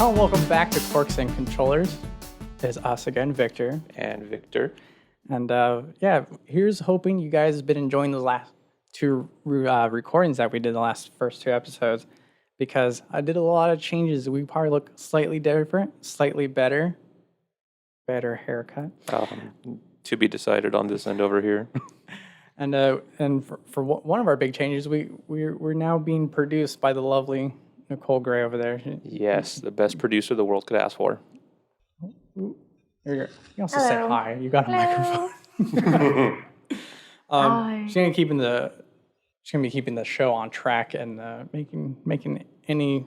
Hello and welcome back to Corks and Controllers. It's us again, Victor. And Victor. And here's hoping you guys have been enjoying the last two recordings that we did the first two episodes, because I did a lot of changes. We probably look slightly different, slightly better haircut. To be decided on this end over here. And for one of our big changes, we're now being produced by the lovely Nicole Gray over there. Yes, the best producer the world could ask for. You also say hi. You got a microphone. Hi. She's gonna be keeping the show on track and leaving me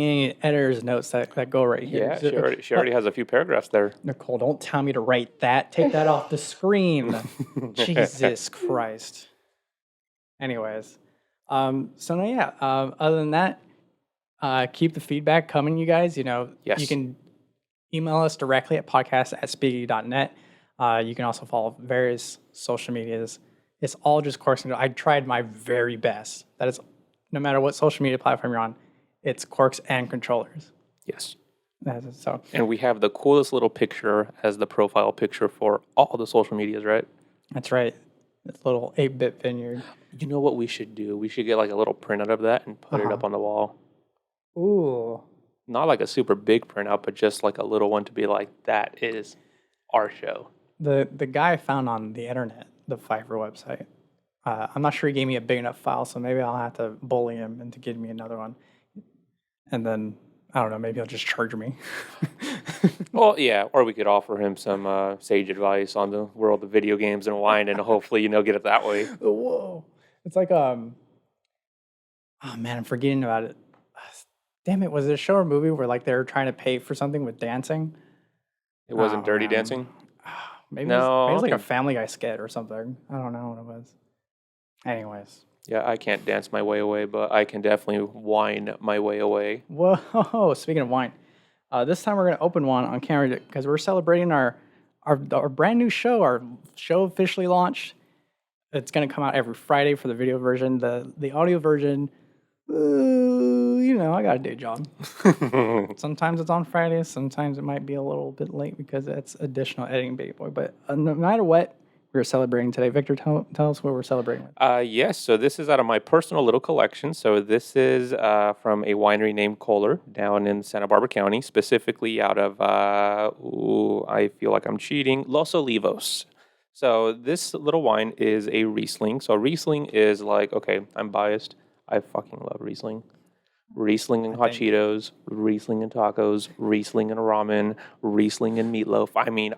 any editor's notes that go right here. Yeah, she already has a few paragraphs there. Nicole, don't tell me to write that. Take that off the screen. Jesus Christ. Anyways, other than that, keep the feedback coming, you guys. Yes. You can email us directly at podcast@speaky.net. You can also follow various social medias. It's all just Corks. I tried my very best. That is, no matter what social media platform you're on, it's Corks and Controllers. Yes. So. And we have the coolest little picture as the profile picture for all the social medias, right? That's right. It's a little 8-bit vineyard. You know what we should do? We should get like a little printout of that and put it up on the wall. Ooh. Not like a super big printout, but just like a little one to be like, that is our show. The guy I found on the internet, the Fiverr website, I'm not sure he gave me a big enough file, so maybe I'll have to bully him into giving me another one. And then, I don't know, maybe he'll just charge me. Well, yeah, or we could offer him some sage advice on the world of video games and wine, and hopefully, get it that way. Whoa. It's like, oh man, I'm forgetting about it. Damn it, was it a show or movie where like they were trying to pay for something with dancing? It wasn't Dirty Dancing? Maybe it was like a Family Guy skit or something. I don't know what it was. Anyways. Yeah, I can't dance my way away, but I can definitely wine my way away. Whoa, speaking of wine, this time we're going to open one on camera because we're celebrating our brand new show. Our show officially launched. It's going to come out every Friday for the video version. The audio version, I got a day job. Sometimes it's on Fridays. Sometimes it might be a little bit late because it's additional editing, baby boy. But no matter what, we're celebrating today. Victor, tell us what we're celebrating with. Yes, so this is out of my personal little collection. So this is from a winery named Kohler down in Santa Barbara County, specifically out of, I feel like I'm cheating, Los Olivos. So this little wine is a Riesling. So Riesling is like, okay, I'm biased. I fucking love Riesling. Riesling and hot Cheetos, Riesling and tacos, Riesling and ramen, Riesling and meatloaf. I mean,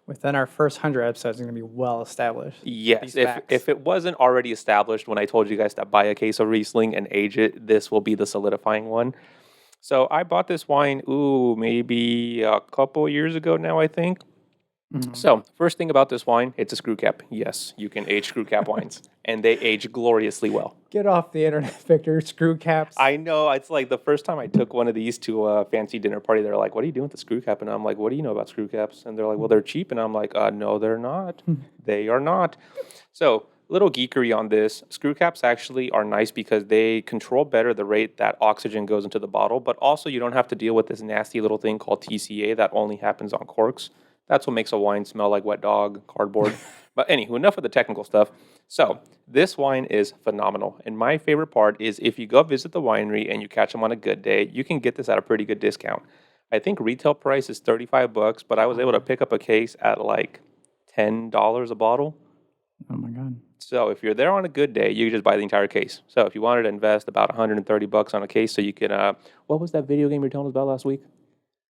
within our first 100 episodes, it's going to be well established. Yes, if it wasn't already established when I told you guys to buy a case of Riesling and age it, this will be the solidifying one. So I bought this wine, maybe a couple years ago now, I think. Mm-hmm. So first thing about this wine, it's a screw cap. Yes, you can age screw cap wines, and they age gloriously well. Get off the internet, Victor. Screw caps. I know. It's like the first time I took one of these to a fancy dinner party, they're like, what are you doing with the screw cap? And I'm like, what do you know about screw caps? And they're like, well, they're cheap. And I'm like, no, they're not. They are not. So little geekery on this. Screw caps actually are nice because they control better the rate that oxygen goes into the bottle, but also you don't have to deal with this nasty little thing called TCA that only happens on corks. That's what makes a wine smell like wet dog, cardboard. But anywho, enough of the technical stuff. So this wine is phenomenal. And my favorite part is if you go visit the winery and you catch them on a good day, you can get this at a pretty good discount. I think retail price is $35, but I was able to pick up a case at like $10 a bottle. Oh my God. So if you're there on a good day, you just buy the entire case. So if you wanted to invest about $130 on a case so you can, what was that video game you were telling us about last week?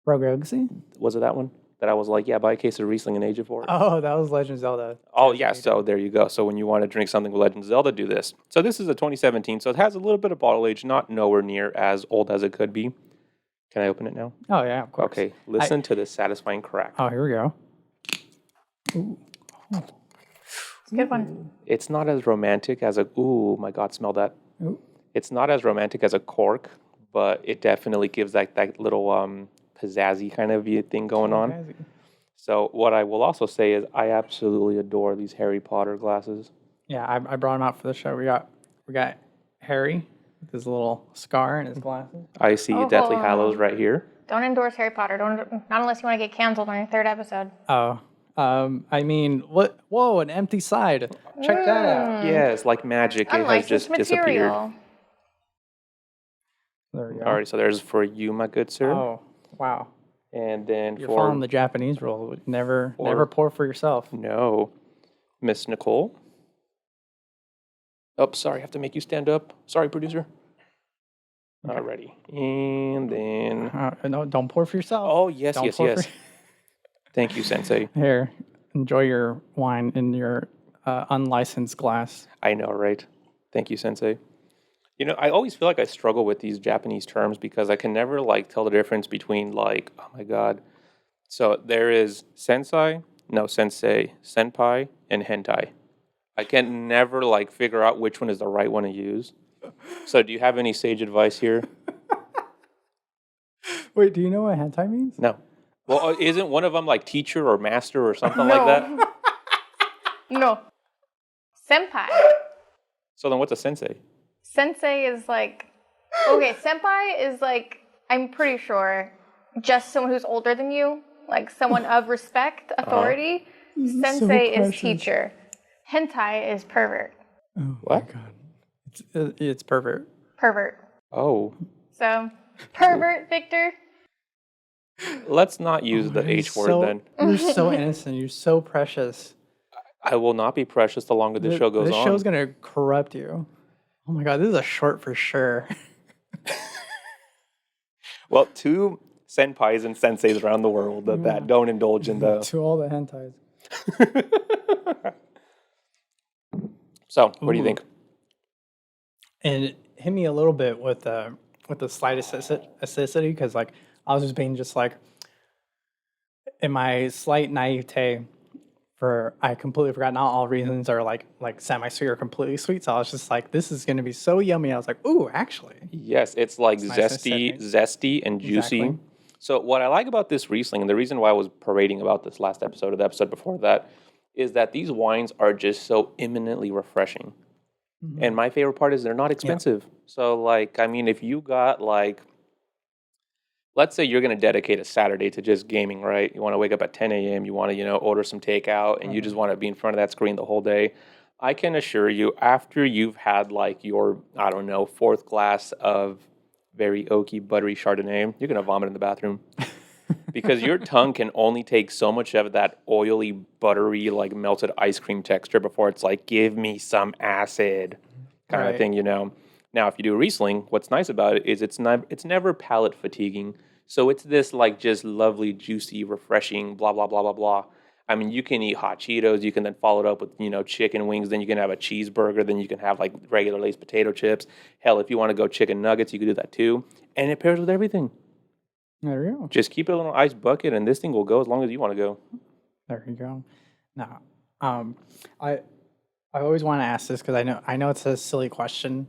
Rogue Legacy? Was it that one? That I was like, buy a case of Riesling and age it for it. Oh, that was Legend of Zelda. Oh, yeah, so there you go. So when you want to drink something with Legend of Zelda, do this. So this is a 2017, so it has a little bit of bottle age, not nowhere near as old as it could be. Can I open it now? Oh, yeah, of course. Okay, listen to this satisfying crack. Oh, here we go. Ooh. Good one. It's not as romantic as ooh, my God, smell that. Ooh. It's not as romantic as a cork, but it definitely gives that little pizzazzy kind of thing going on. So what I will also say is I absolutely adore these Harry Potter glasses. Yeah, I brought them out for the show. We got Harry, with his little scar and his glasses. I see Oh, Deathly hold on. Hallows right here. Don't endorse Harry Potter. Not unless you want to get canceled on your 3rd episode. Oh, I mean, what? Whoa, an empty side. Check that out. Yes, like magic, it has Unlicensed just disappeared. material. There we go. Alright, so there's for you, my good sir. Oh, wow. And then You're for following the Japanese rule. Never pour for yourself. no, Miss Nicole. Oh, sorry, I have to make you stand up. Sorry, producer. Alrighty, and then No, don't pour for yourself. oh yes, Don't yes, pour yes. for- Thank you, Sensei. Here, enjoy your wine in your unlicensed glass. I know, right? Thank you, Sensei. You know, I always feel like I struggle with these Japanese terms because I can never like tell the difference between like, oh my god. So there is sensei, senpai, and hentai. I can never like figure out which one is the right one to use. So do you have any sage advice here? Wait, do you know what hentai means? No. Well, isn't one of them like teacher or master or something like that? No. Senpai. So then what's a sensei? Sensei is like, okay, senpai is like, I'm pretty sure, just someone who's older than you, like someone of respect, authority. Sensei is precious. teacher. Hentai is pervert. Oh What? my god. It's pervert. Pervert. Oh. So, pervert, Victor. Let's not use the H word then. You're so innocent. You're so precious. I will not be precious the longer the show goes This on. show's gonna corrupt you. Oh my god, this is a short for sure. Well, 2 senpais and senseis around the world that don't indulge in the. To all the hentais. So, what do you Ooh. think? And hit me a little bit with the slight acidity because like I was just being just like in my slight naivete I completely forgot not all reasons are like semi-sweet or completely sweet. So I was just like, this is gonna be so yummy. I was like, ooh, actually. Yes, it's like nice and zesty and juicy. Exactly. So, what I like about this Riesling, and the reason why I was parading about this last episode or the episode before that, is that these wines are just so eminently refreshing. And my favorite part is they're not expensive. So, like, I mean, if you got like, let's say you're going to dedicate a Saturday to just gaming, right? You want to wake up at 10 a.m., you want to, order some takeout, and you just want to be in front of that screen the whole day. I can assure you, after you've had like your, I don't know, 4th glass of very oaky, buttery Chardonnay, you're going to vomit in the bathroom. Because your tongue can only take so much of that oily, buttery, like melted ice cream texture before it's like, give me some acid kind of Right. thing, Now, if you do a Riesling, what's nice about it is it's never palate fatiguing. So it's this like just lovely, juicy, refreshing, blah, blah, blah, blah, blah. I mean, you can eat hot Cheetos. You can then follow it up with, chicken wings. Then you can have a cheeseburger. Then you can have like regular Lay's potato chips. Hell, if you want to go chicken nuggets, you can do that too. And it pairs with everything. There you go. Just keep it in an ice bucket, and this thing will go as long as you want to go. There you go. Now, I always want to ask this because I know it's a silly question,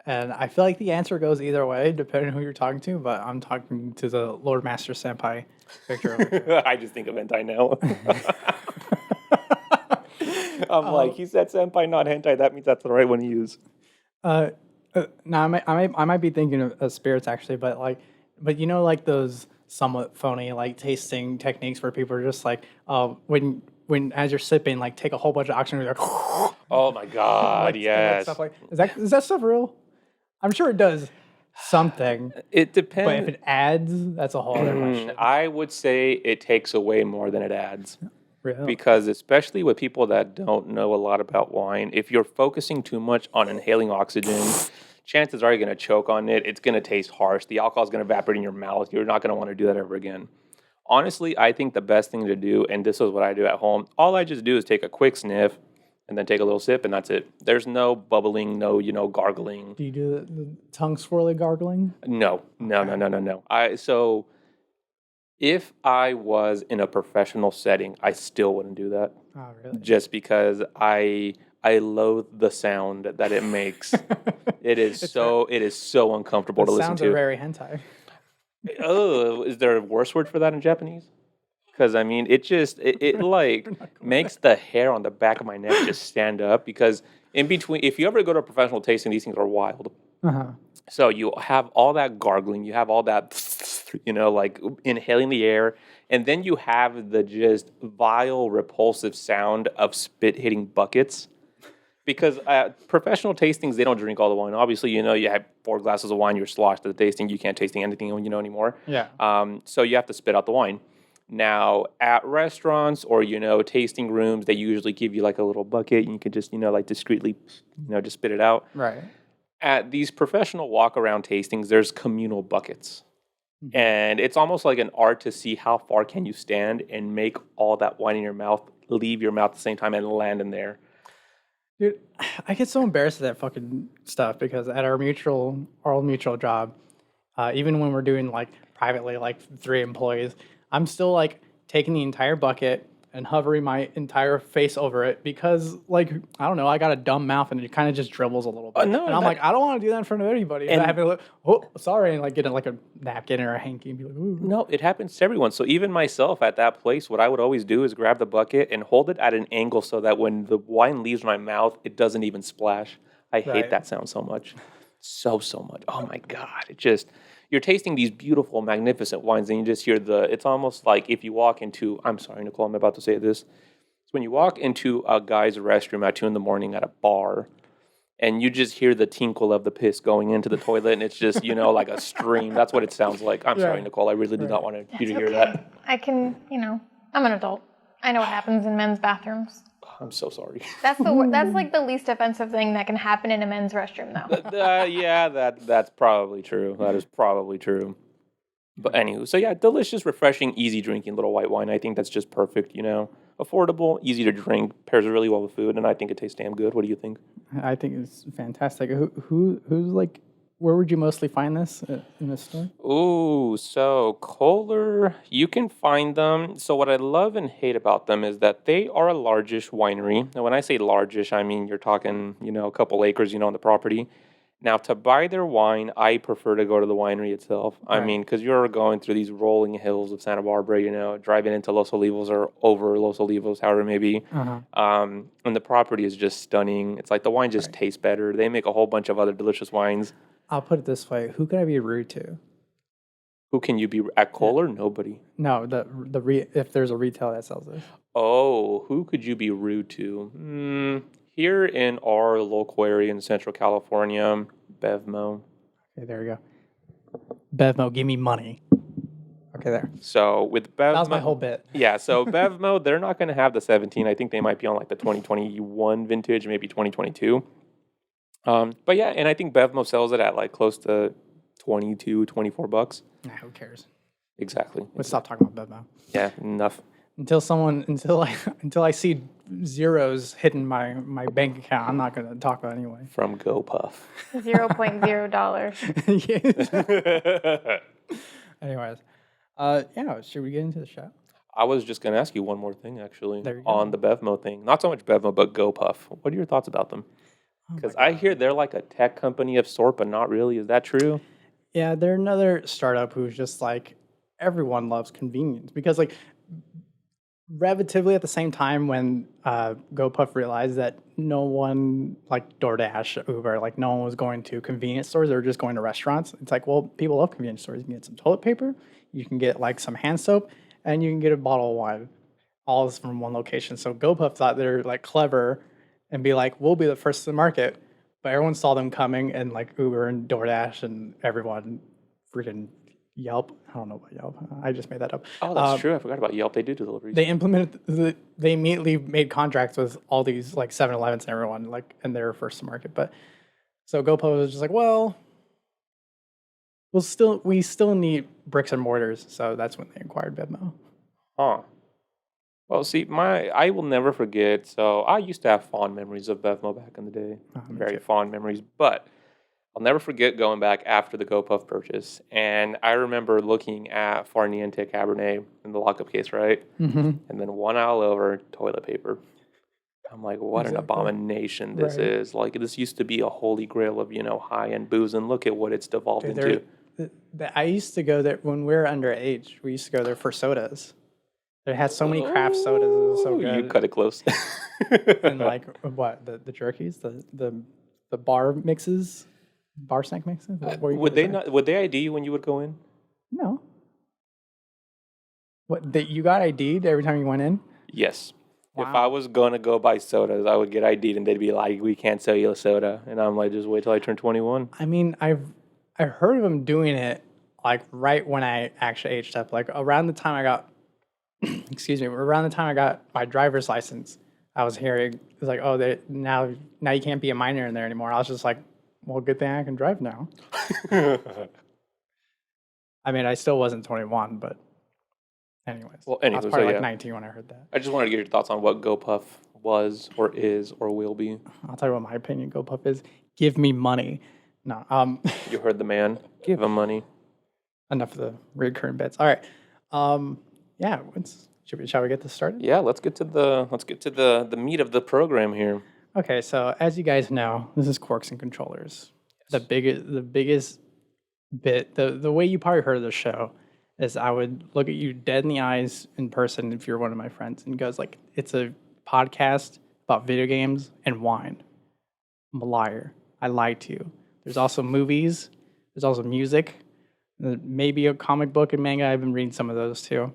and I feel like the answer goes either way depending on who you're talking to. But I'm talking to the Lord Master Senpai, Victor. over here. I just think of hentai now. I'm like, he said senpai, not hentai. That means that's the right one to use. Now I might be thinking of spirits actually, but like those somewhat phony like tasting techniques where people are just like, when as you're sipping, like take a whole bunch of oxygen, and you're like, Oh my God, yes. stuff like is that stuff real? I'm sure it does something, It but if depends. it adds, that's a whole other question. I would say it takes away more than it adds. Really? Because especially with people that don't know a lot about wine, if you're focusing too much on inhaling oxygen, chances are you're going to choke on it. It's going to taste harsh. The alcohol is going to evaporate in your mouth. You're not going to want to do that ever again. Honestly, I think the best thing to do, and this is what I do at home, all I just do is take a quick sniff and then take a little sip, and that's it. There's no bubbling, no, gargling. Do you do the tongue swirly gargling? No. So if I was in a professional setting, I still wouldn't do that. Oh, really? Just because I loathe the sound that it makes. It is so uncomfortable to It listen sounds to. very hentai. Oh, is there a worse word for that in Japanese? Because I mean, it like makes the hair on the back of my neck just stand up. Because in between, if you ever go to a professional tasting, these things are wild. Uh-huh. So you have all that gargling, you have all that, like inhaling the air, and then you have the just vile, repulsive sound of spit hitting buckets. Because professional tastings, they don't drink all the wine. Obviously, you have 4 glasses of wine, you're sloshed at the tasting, you can't tasting anything anymore. Yeah. So you have to spit out the wine. Now, at restaurants or, tasting rooms, they usually give you like a little bucket and you can just, like discreetly, just spit it out. Right. At these professional walk-around tastings, there's communal buckets. Mm-hmm. And it's almost like an art to see how far can you stand and make all that wine in your mouth leave your mouth at the same time and land in there. Dude, I get so embarrassed of that fucking stuff because at our old mutual job, even when we're doing like privately, like 3 employees, I'm still like taking the entire bucket and hovering my entire face over it because, like, I don't know, I got a dumb mouth and it kind of just dribbles a little bit. No, and I'm like, I don't want to do that in front of anybody. And I have to look, oh, sorry, and like get like a napkin or a hanky and be like, ooh. No, it happens to everyone. So even myself at that place, what I would always do is grab the bucket and hold it at an angle so that when the wine leaves my mouth, it doesn't even splash. I hate that sound so much. So much. Oh my God. You're tasting these beautiful, magnificent wines, and you just hear it's almost like if you walk into, I'm sorry, Nicole, I'm about to say this. It's when you walk into a guy's restroom at 2 a.m. at a bar, and you just hear the tinkle of the piss going into the toilet, and it's just, like a stream. That's what it sounds like. I'm sorry, Nicole, I really did not want you to hear that. I can, I'm an adult. I know what happens in men's bathrooms. I'm so sorry. That's like the least offensive thing that can happen in a men's restroom, though. Yeah, that's probably true. That is probably true. But anywho, so yeah, delicious, refreshing, easy drinking little white wine. I think that's just perfect. Affordable, easy to drink, pairs really well with food, and I think it tastes damn good. What do you think? I think it's fantastic. Who's like? Where would you mostly find this in the store? Ooh, so Kohler, you can find them. So what I love and hate about them is that they are a largish winery. Now, when I say largish, I mean you're talking, a couple acres, on the property. Now, to buy their wine, I prefer to go to the winery itself. Right. I mean, because you're going through these rolling hills of Santa Barbara, driving into Los Olivos or over Los Olivos, however it may be. Uh-huh. And the property is just stunning. It's like the wine just tastes better. They make a whole bunch of other delicious wines. I'll put it this way: who can I be rude to? Who can you be at Kohler? Yeah. Nobody. No, if there's a retailer that sells this. Oh, who could you be rude to? Here in our local area in Central California, Bevmo. Okay, there we go. Bevmo, give me money. Okay, there. So with Bevmo, that was my whole bit. Yeah, so Bevmo, they're not going to have the 17. I think they might be on like the 2021 vintage, maybe 2022. But yeah, and I think Bevmo sells it at like close to $22-24. Nah, who cares? Exactly. Let's stop talking about Bevmo. Yeah, enough. Until I see zeros hitting my bank account, I'm not going to talk about it anyway. From GoPuff. $0.0. Anyways, should we get into the show? I was just going to ask you one more thing, actually, on the Bevmo thing. Not so much Bevmo, but GoPuff. What are your thoughts about them? Because I hear they're like a tech company of sort, but not really. Is that true? Yeah, they're another startup who's just like, everyone loves convenience. Because like, relatively at the same time when GoPuff realized that no one, like DoorDash, Uber, like no one was going to convenience stores, they were just going to restaurants. It's like, well, people love convenience stores. You can get some toilet paper, you can get like some hand soap, and you can get a bottle of wine. All is from one location. So GoPuff thought they're like clever and be like, we'll be the first to the market. But everyone saw them coming, and like Uber and DoorDash and everyone, freaking Yelp. I don't know about Yelp. I just made that up. Oh, that's true. I forgot about Yelp. They do deliveries. They immediately made contracts with all these like 7-Elevens and everyone, like, and they were first to market. But so GoPuff was just like, well, we still need bricks and mortars. So that's when they acquired Bevmo. Huh. Well, see, I will never forget. So I used to have fond memories of Bevmo back in the day. Very fond memories. But I'll never forget going back after the GoPuff purchase. And I remember looking at Farniente Cabernet in the lockup case, right? Mm-hmm. And then one aisle over, toilet paper. I'm like, what an abomination this is. Like, this used to be a holy grail of, high-end booze. And look at what it's devolved into. I used to go there when we were underage. We used to go there for sodas. They had so many craft sodas. It was so good. You cut it close. And like what the jerkies, the bar mixes. bar snack mixes? What were you Would gonna they say? not? Would they ID you when you would go in? No. What? You got ID'd every time you went in? Yes. If Wow. I was gonna go buy sodas, I would get ID'd, and they'd be like, "We can't sell you a soda," and I'm like, "Just wait till I turn 21." I mean, I heard of them doing it like right when I actually aged up, like around the time I got, excuse me, around the time I got my driver's license. I was hearing it's like, oh, they now you can't be a minor in there anymore. I was just like, well, good thing I can drive now. I mean, I still wasn't 21, but anyways, Well, I was anyways, probably so like yeah. 19 when I heard that. I just wanted to get your thoughts on what GoPuff was, or is, or will be. I'll tell you what my opinion GoPuff is. Give me money. No, You heard the man. Give him money. enough of the recurring bits. All right. Yeah, shall we get this started? Yeah, let's get to the meat of the program here. Okay, so as you guys know, this is Corks and Controllers. The biggest bit, the way you probably heard of the show is I would look at you dead in the eyes in person if you're one of my friends and goes like, it's a podcast about video games and wine. I'm a liar. I lied to you. There's also movies. There's also music. Maybe a comic book and manga. I've been reading some of those too.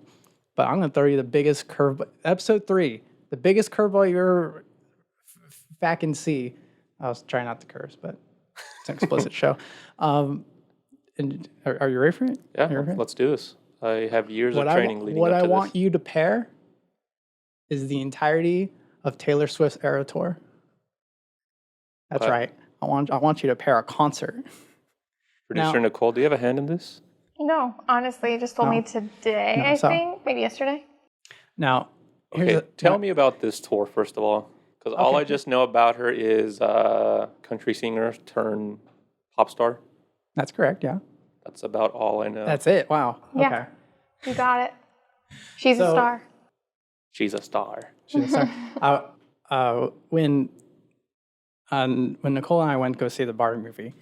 But I'm going to throw you the biggest curve. Episode 3, the biggest curveball you ever back and see. I was trying not to curse, but it's an explicit show. And are you ready for it? Yeah, You ready for it? let's do this. I have years of training leading What up I to want this. you to pair is the entirety of Taylor Swift's Era Tour. That's What? right. I want you to pair a concert. Producer Now- Nicole, do you have a hand in this? No, honestly, you just told No. me today, No, I so- think. Maybe yesterday. Now, Okay, tell me about this tour first of all, because all Okay. I just know about her is country singer turned pop star. That's correct. Yeah, That's about all I know. that's it. Wow. Yeah. Okay. You got it. She's a So- star. She's a star. She's a star. When Nicole and I went to go see the Barbie movie,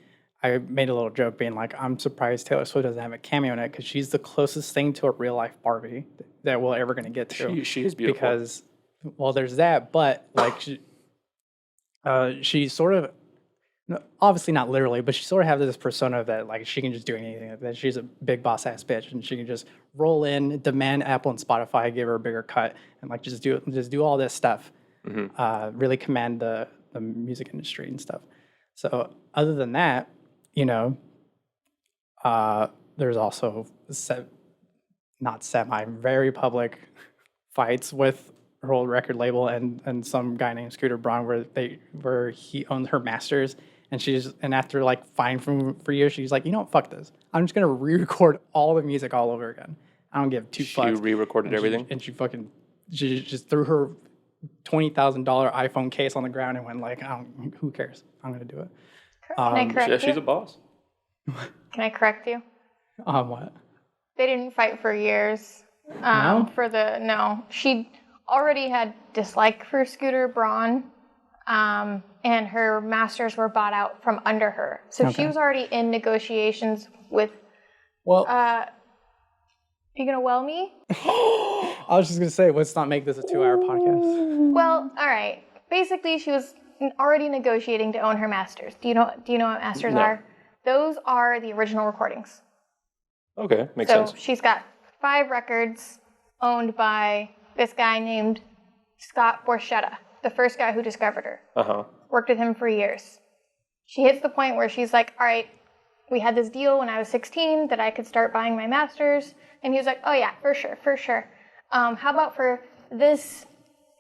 I made a little joke being like, I'm surprised Taylor Swift doesn't have a cameo in it because she's the closest thing to a real life Barbie that we're ever going to get to. She is beautiful. Because, well, there's that, but like, she sort of, no, obviously not literally, but she sort of has this persona that like she can just do anything. That she's a big boss ass bitch, and she can just roll in, demand Apple and Spotify give her a bigger cut, and like just do all this stuff. Really command the music industry and stuff. So other than that, there's also very public fights with her old record label and some guy named Scooter Braun where he owned her masters, and after like fighting for years, she's like, fuck this. I'm just gonna re-record all the music all over again. I don't give two She fucks. re-recorded everything. She just threw her $20,000 iPhone case on the ground and went like, who cares? I'm gonna do it. Can I correct Yeah, you? she's a boss. Can I correct you? What? They didn't fight for years. No? No. She already had dislike for Scooter Braun, and her masters were bought out from under her. So she Okay. was already in negotiations with. Well, Are you gonna well me? I was just gonna say, let's not make this a 2-hour podcast. Well, all right. Basically, she was already negotiating to own her masters. Do you know what masters No. are? Those are the original recordings. Okay, makes So sense. she's got 5 records owned by this guy named Scott Borchetta, the first guy who discovered her. Worked with him for years. She hits the point where she's like, all right, we had this deal when I was 16 that I could start buying my masters. And he was like, oh yeah, for sure. How about for this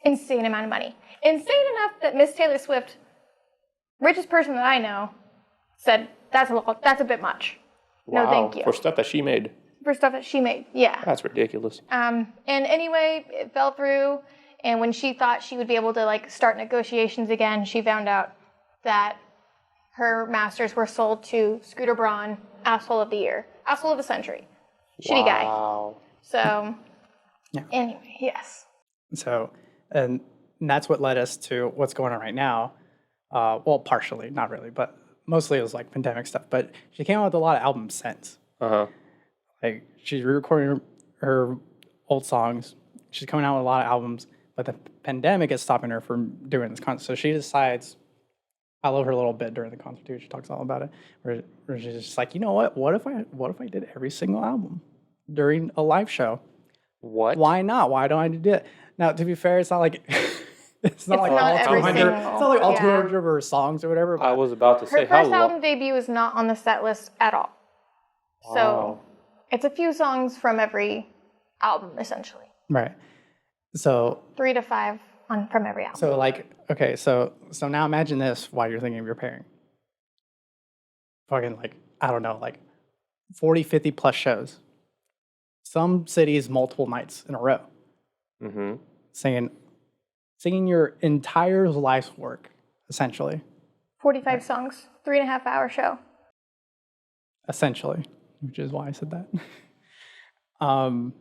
insane amount of money? Insane enough that Miss Taylor Swift, richest person that I know, said, that's a bit much. No, Wow, thank you. for stuff that she made. For stuff that she made, yeah. That's ridiculous. And anyway, it fell through. And when she thought she would be able to like start negotiations again, she found out that her masters were sold to Scooter Braun, asshole of the year, asshole of the century, shitty guy. Wow. So, Yeah. anyway, yes. So, and that's what led us to what's going on right now. Well, partially, not really, but mostly it was like pandemic stuff. But she came out with a lot of albums since. Like she's re-recording her old songs. She's coming out with a lot of albums, but the pandemic is stopping her from doing this concert. So she decides, I love her little bit during the concert too. She talks all about it, where she's just like, you know what? What if I did every single album during a live show? What? Why not? Why don't I do it? Now, to be fair, it's not like it's not It's like not all every 200. single, It's not like all yeah. 200 of her songs or whatever. I But was about to say, Her how first album debut is not on the set list at all. Wow. So it's a few songs from every album, essentially. right. So 3 to 5 from every album. So like, okay, so now imagine this while you're thinking of your pairing. Fucking like, I don't know, like 40, 50 plus shows. Some cities, multiple nights in a row. Mm-hmm. Singing your entire life's work, essentially. 45 songs, 3.5 hour show. Essentially, which is why I said that. And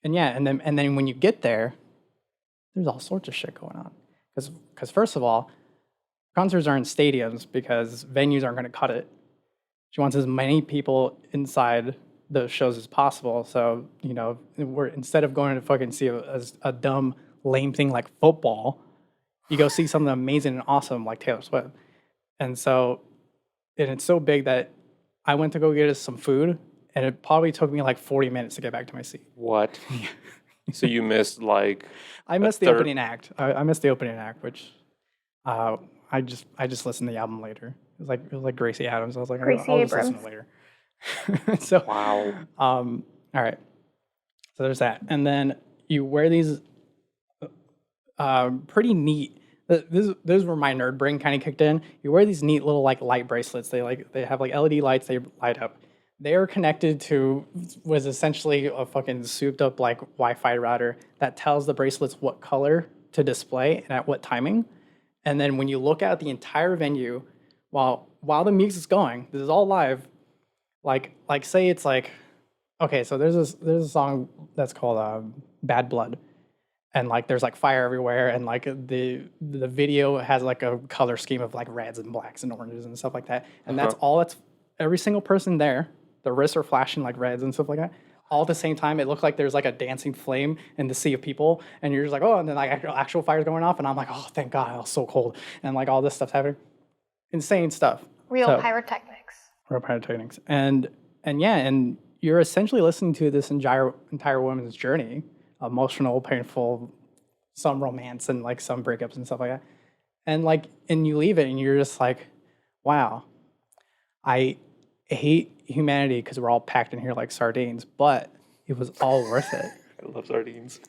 yeah, and then when you get there, there's all sorts of shit going on. Because first of all, concerts are in stadiums because venues aren't going to cut it. She wants as many people inside the shows as possible. So, you know, instead of going to fucking see a dumb, lame thing like football, you go see something amazing and awesome like Taylor Swift. And so, and it's so big that I went to go get us some food, and it probably took me like 40 minutes to get back to my seat. What? So you missed like I missed the opening act. I missed the opening act, which I just listened to the album later. It was like Gracie Adams. I was like, Gracie I'll just listen Abrams. to it later. So wow. all right. So there's that, and then you wear these pretty neat. Those were my nerd brain kind of kicked in. You wear these neat little like light bracelets. They have like LED lights. They light up. They are connected to was essentially a fucking souped up like Wi-Fi router that tells the bracelets what color to display and at what timing. And then when you look at the entire venue, while the music's going, this is all live. Like say it's like, okay, so there's a song that's called Bad Blood, and like there's like fire everywhere, and like the video has like a color scheme of like reds and blacks and oranges and stuff like that, and that's all. That's every single person there. The wrists are flashing like reds and stuff like that. All at the same time, it looked like there's like a dancing flame in the sea of people, and you're just like, oh, and then like actual fire's going off, and I'm like, oh, thank God, it was so cold, and like all this stuff's happening, insane stuff. Real So, pyrotechnics. real pyrotechnics, and yeah, and you're essentially listening to this entire woman's journey, emotional, painful, some romance, and like some breakups and stuff like that, and you leave it, and you're just like, wow, I hate humanity because we're all packed in here like sardines, but it was all worth it. I love sardines.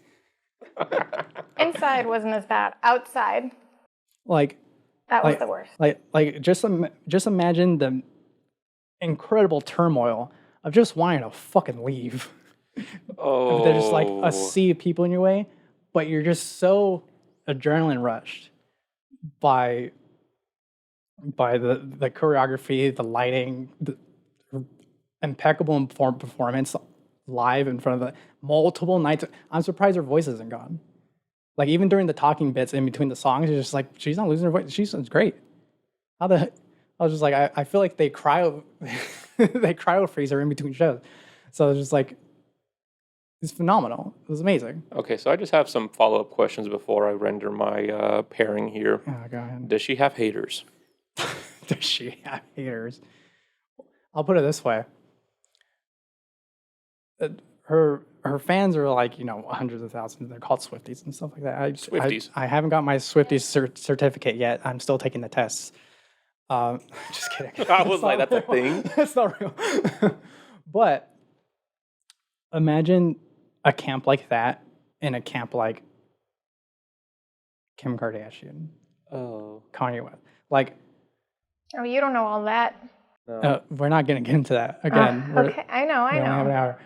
Inside wasn't as bad. Outside, Like that was the worst. Like just imagine the incredible turmoil of just wanting to fucking leave. Oh. There's just like a sea of people in your way, but you're just so adrenaline rushed by the choreography, the lighting, the impeccable performance live in front of the multiple nights. I'm surprised her voice isn't gone. Like even during the talking bits in between the songs, it's just like she's not losing her voice. She sounds great. I was just like, I feel like they cryo freeze her in between shows. So it's just like it's phenomenal. It was amazing. Okay, so I just have some follow-up questions before I render my pairing here. Oh, go ahead. Does she have haters? Does she have haters? I'll put it this way. Her fans are like, you know, hundreds of thousands. They're called Swifties and stuff like that. Swifties. I haven't got my Swifties certificate yet. I'm still taking the tests. Just kidding. I was like, that's a thing? That's not real. But imagine a camp like that in a camp like Kim Kardashian, Kanye West. Like, Oh, you don't know all that. No. we're not going to get into that again. Okay, I know. We only have an hour.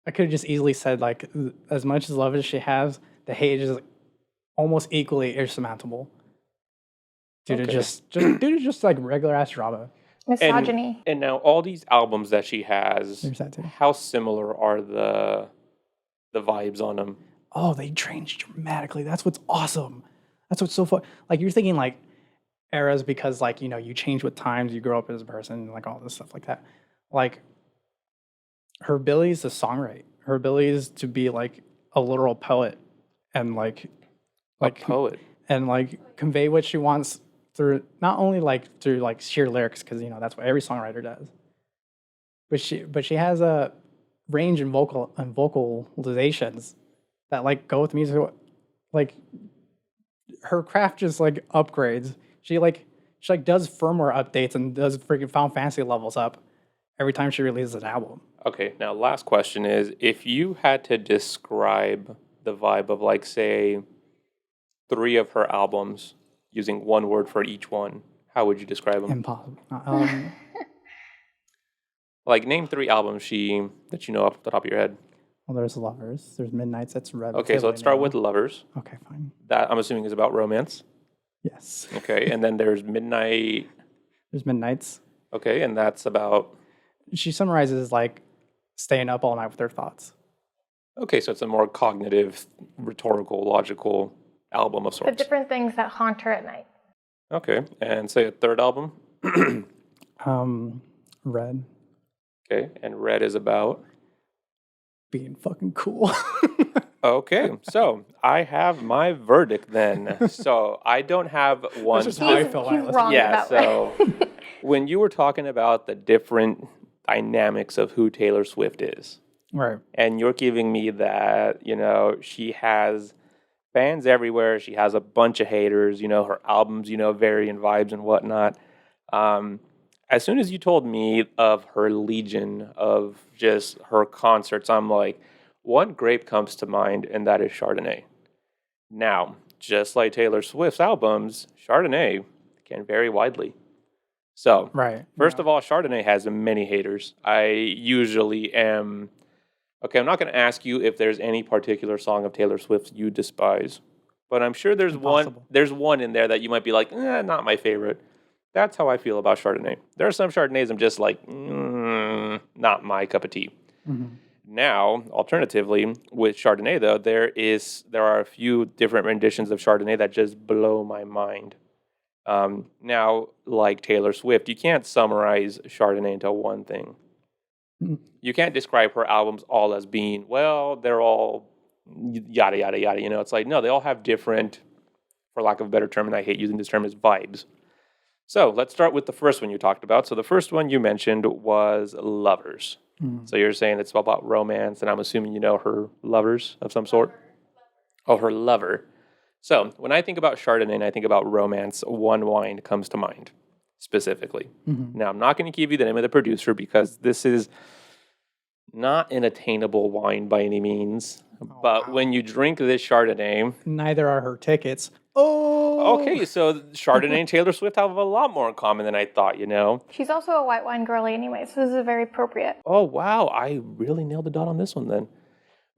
I could have just easily said like, as much as love as she has, the hate is almost equally insurmountable due to just like regular ass drama. Misogyny. And now all these albums that she has, There's that too. how similar are the vibes on them? Oh, they changed dramatically. That's what's awesome. That's what's so fun. Like you're thinking like eras because like, you know, you change with times, you grow up as a person, like all this stuff like that. Like her abilities to songwrite, her abilities to be like a literal poet and like like a poet. and like convey what she wants through not only like through like sheer lyrics, because you know that's what every songwriter does, but she has a range in vocalizations that like go with music. Like her craft just like upgrades. She does firmware updates and does freaking Final Fantasy levels up every time she releases an album. Okay, now last question is, if you had to describe the vibe of, like, say, 3 of her albums using one word for each one, how would you describe them? Impossible. Like, name 3 albums that you know off the top of your head. Well, there's Lovers. There's Midnights. That's Red. Okay, so let's start with Lovers. Okay, fine. That, I'm assuming, is about romance. Yes. Okay, and then there's Midnight. There's Midnights. Okay, and that's about... She summarizes like staying up all night with her thoughts. Okay, so it's a more cognitive, rhetorical, logical album of The sorts. different things that haunt her at night. Okay, and say a third album. Red. Okay, and Red is about... Being fucking cool. Okay, so I have my verdict then. So I don't have one... That's just how I feel. He's wrong about so when you were talking about the different dynamics of who Taylor Swift is, Right. and you're giving me that, you know, she has fans everywhere, she has a bunch of haters, you know, her albums, you know, vary in vibes and whatnot. As soon as you told me of her legion of just her concerts, I'm like, one grape comes to mind, and that is Chardonnay. Now, just like Taylor Swift's albums, Chardonnay can vary widely. So, Right. first of all, Chardonnay has many haters. I usually am... Okay, I'm not going to ask you if there's any particular song of Taylor Swift's you despise, but I'm sure there's one in there that you might be like, not my favorite. That's how I feel about Chardonnay. There are some Chardonnays I'm just like, not my cup of tea. Mm-hmm. Now, alternatively, with Chardonnay, though, there are a few different renditions of Chardonnay that just blow my mind. Now, like Taylor Swift, you can't summarize Chardonnay into one thing. You can't describe her albums all as being, well, they're all yada, yada, yada. You know, it's like, no, they all have different, for lack of a better term, and I hate using this term, is vibes. So let's start with the first one you talked about. So the first one you mentioned was Lovers. Mm-hmm. So you're saying it's all about romance, and I'm assuming you know her lovers of some sort? Oh, her lover. So when I think about Chardonnay and I think about romance, one wine comes to mind specifically. Mm-hmm. Now, I'm not going to give you the name of the producer because this is not an attainable wine by any means. But when you drink this Chardonnay... Neither are her tickets. Oh! Okay, so Chardonnay and Taylor Swift have a lot more in common than I thought, you know? She's also a white wine girly anyway, so this is very appropriate. Oh, wow. I really nailed the dot on this one then.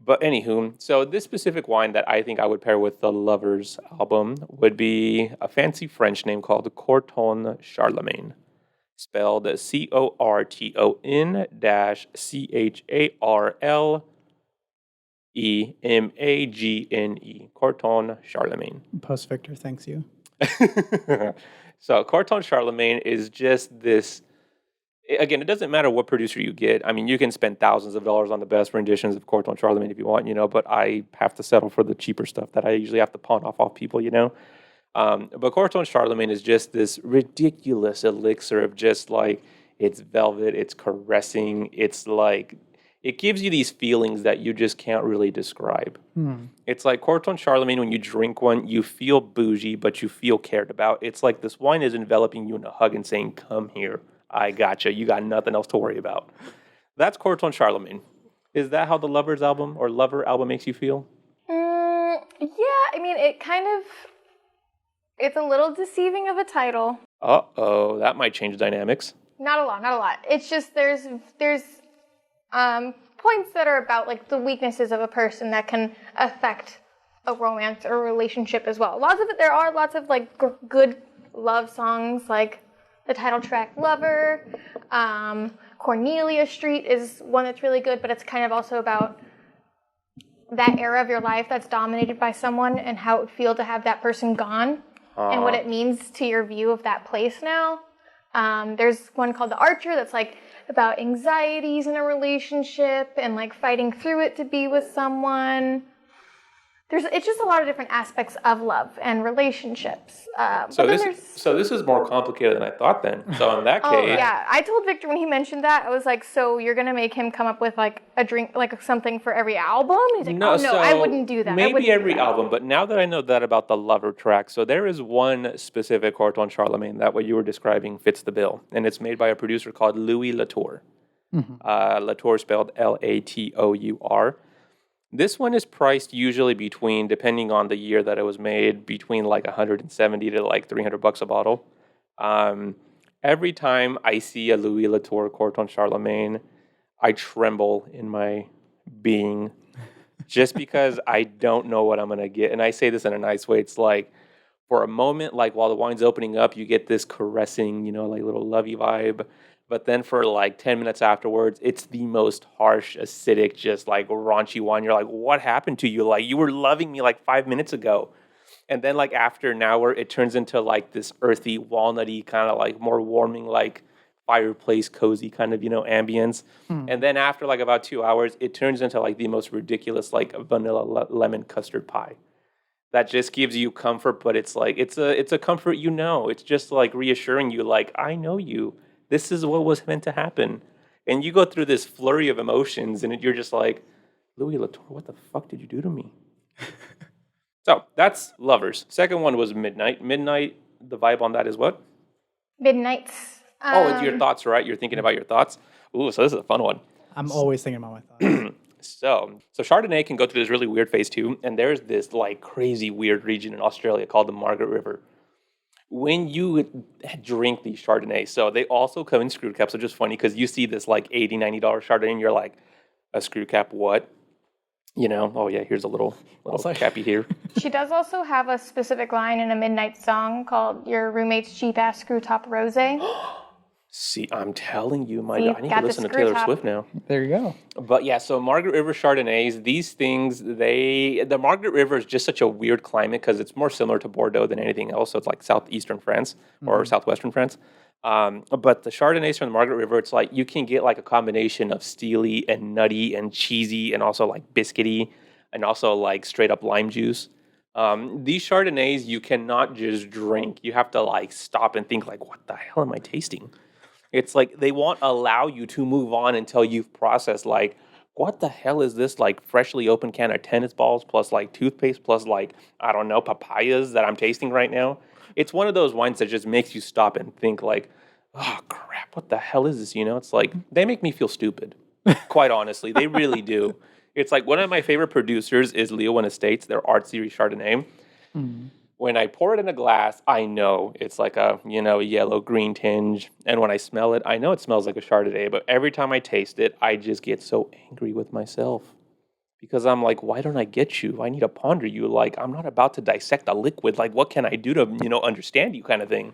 But anywho, so this specific wine that I think I would pair with the Lovers album would be a fancy French name called Corton Charlemagne, spelled CORTON-CHARLEMAGNE, Corton Charlemagne. Post Victor thanks you. So Corton Charlemagne is just this... Again, it doesn't matter what producer you get. I mean, you can spend thousands of dollars on the best renditions of Corton Charlemagne if you want, you know, but I have to settle for the cheaper stuff that I usually have to pawn off people, you know. But Corton Charlemagne is just this ridiculous elixir of just like, it's velvet, it's caressing, it's like, it gives you these feelings that you just can't really describe. It's like Corton Charlemagne, when you drink one, you feel bougie, but you feel cared about. It's like this wine is enveloping you in a hug and saying, come here. I gotcha. You got nothing else to worry about. That's Corton Charlemagne. Is that how the Lovers album or Lover album makes you feel? Yeah, I mean, it's a little deceiving of a title. Uh-oh, that might change dynamics. Not a lot. It's just there's points that are about like the weaknesses of a person that can affect a romance or a relationship as well. There are lots of like good love songs, like the title track Lover. Cornelia Street is one that's really good, but it's kind of also about that era of your life that's dominated by someone and how it would feel to have that person gone and what it means to your view of that place now. There's one called The Archer that's like about anxieties in a relationship and like fighting through it to be with someone. it's just a lot of different aspects of love and relationships. So this is more complicated than I thought then. So in that case... Oh, yeah. I told Victor when he mentioned that, I was like, so you're going to make him come up with like a drink, like something for every album? He's like, no, I wouldn't do that. Maybe every album, but now that I know that about the Lover track, so there is one specific Corton Charlemagne that what you were describing fits the bill. And it's made by a producer called Louis Latour. Latour spelled Latour. This one is priced usually between, depending on the year that it was made, between like $170 to like $300 a bottle. Every time I see a Louis Latour Corton Charlemagne, I tremble in my being just because I don't know what I'm going to get. And I say this in a nice way. It's like, for a moment, like while the wine's opening up, you get this caressing, like little lovey vibe. But then for like 10 minutes afterwards, it's the most harsh, acidic, just like raunchy wine. You're like, what happened to you? Like, you were loving me like 5 minutes ago. And then like after an hour, it turns into like this earthy, walnutty, kind of like more warming, like fireplace, cozy kind of, ambience. And then after like about 2 hours, it turns into like the most ridiculous, like vanilla lemon custard pie. That just gives you comfort, but it's like, it's a comfort, It's just like reassuring you, like, I know you. This is what was meant to happen. And you go through this flurry of emotions, and you're just like, Louis Latour, what the fuck did you do to me? So, that's Lovers. Second one was Midnight. Midnight, the vibe on that is what? Midnights. It's your thoughts, right? You're thinking about your thoughts? Ooh, so this is a fun one. I'm always thinking about my thoughts. So Chardonnay can go through this really weird phase too, and there's this like crazy weird region in Australia called the Margaret River. When you drink these Chardonnays, so they also come in screw caps, which is funny because you see this like $80, $90 Chardonnay and you're like, a screw cap, what? Oh yeah, here's a little cappy here. She does also have a specific line in a Midnight song called Your Roommate's Cheap-Ass Screw-Top Rosé. See, I'm telling you, I need to listen to Taylor Swift now. There you go. But yeah, so Margaret River Chardonnays, these things, the Margaret River is just such a weird climate because it's more similar to Bordeaux than anything else. So it's like southeastern France or southwestern France. But the Chardonnays from the Margaret River, it's like you can get like a combination of steely and nutty and cheesy and also like biscuity and also like straight up lime juice. These Chardonnays, you cannot just drink. You have to like stop and think like, what the hell am I tasting? It's like they won't allow you to move on until you've processed like, what the hell is this like freshly opened can of tennis balls plus like toothpaste plus like, I don't know, papayas that I'm tasting right now? It's one of those wines that just makes you stop and think like, oh crap, what the hell is this? It's like, they make me feel stupid. Quite honestly, they really do. It's like one of my favorite producers is Leeuwin Estates, their Art Series Chardonnay. When I pour it in a glass, I know it's like a, yellow-green tinge. And when I smell it, I know it smells like a Chardonnay. But every time I taste it, I just get so angry with myself. Because I'm like, why don't I get you? I need to ponder you. Like, I'm not about to dissect a liquid. Like, what can I do to, understand you kind of thing?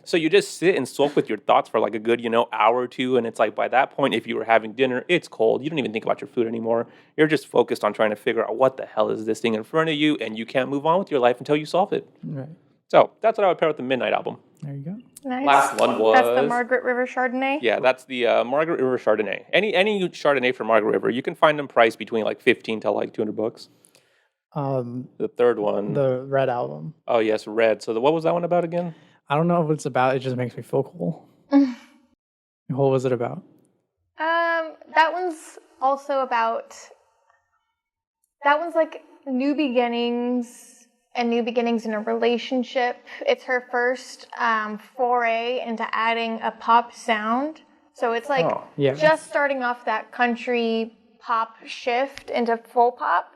So you just sit and sulk with your thoughts for like a good, hour or two. And it's like, by that point, if you were having dinner, it's cold. You don't even think about your food anymore. You're just focused on trying to figure out what the hell is this thing in front of you. And you can't move on with your life until you solve it. Right. So that's what I would pair with the Midnight album. There you go. Nice. Last one was... That's the Margaret River Chardonnay? Yeah, that's the Margaret River Chardonnay. Any Chardonnay from Margaret River, you can find them priced between like $15 to like $200. The third one. The Red album. Oh, yes, Red. So what was that one about again? I don't know what it's about. It just makes me feel cool. What was it about? That one's also about... That one's like new beginnings and new beginnings in a relationship. It's her first foray into adding a pop sound. So it's like just starting off that country pop shift into full pop.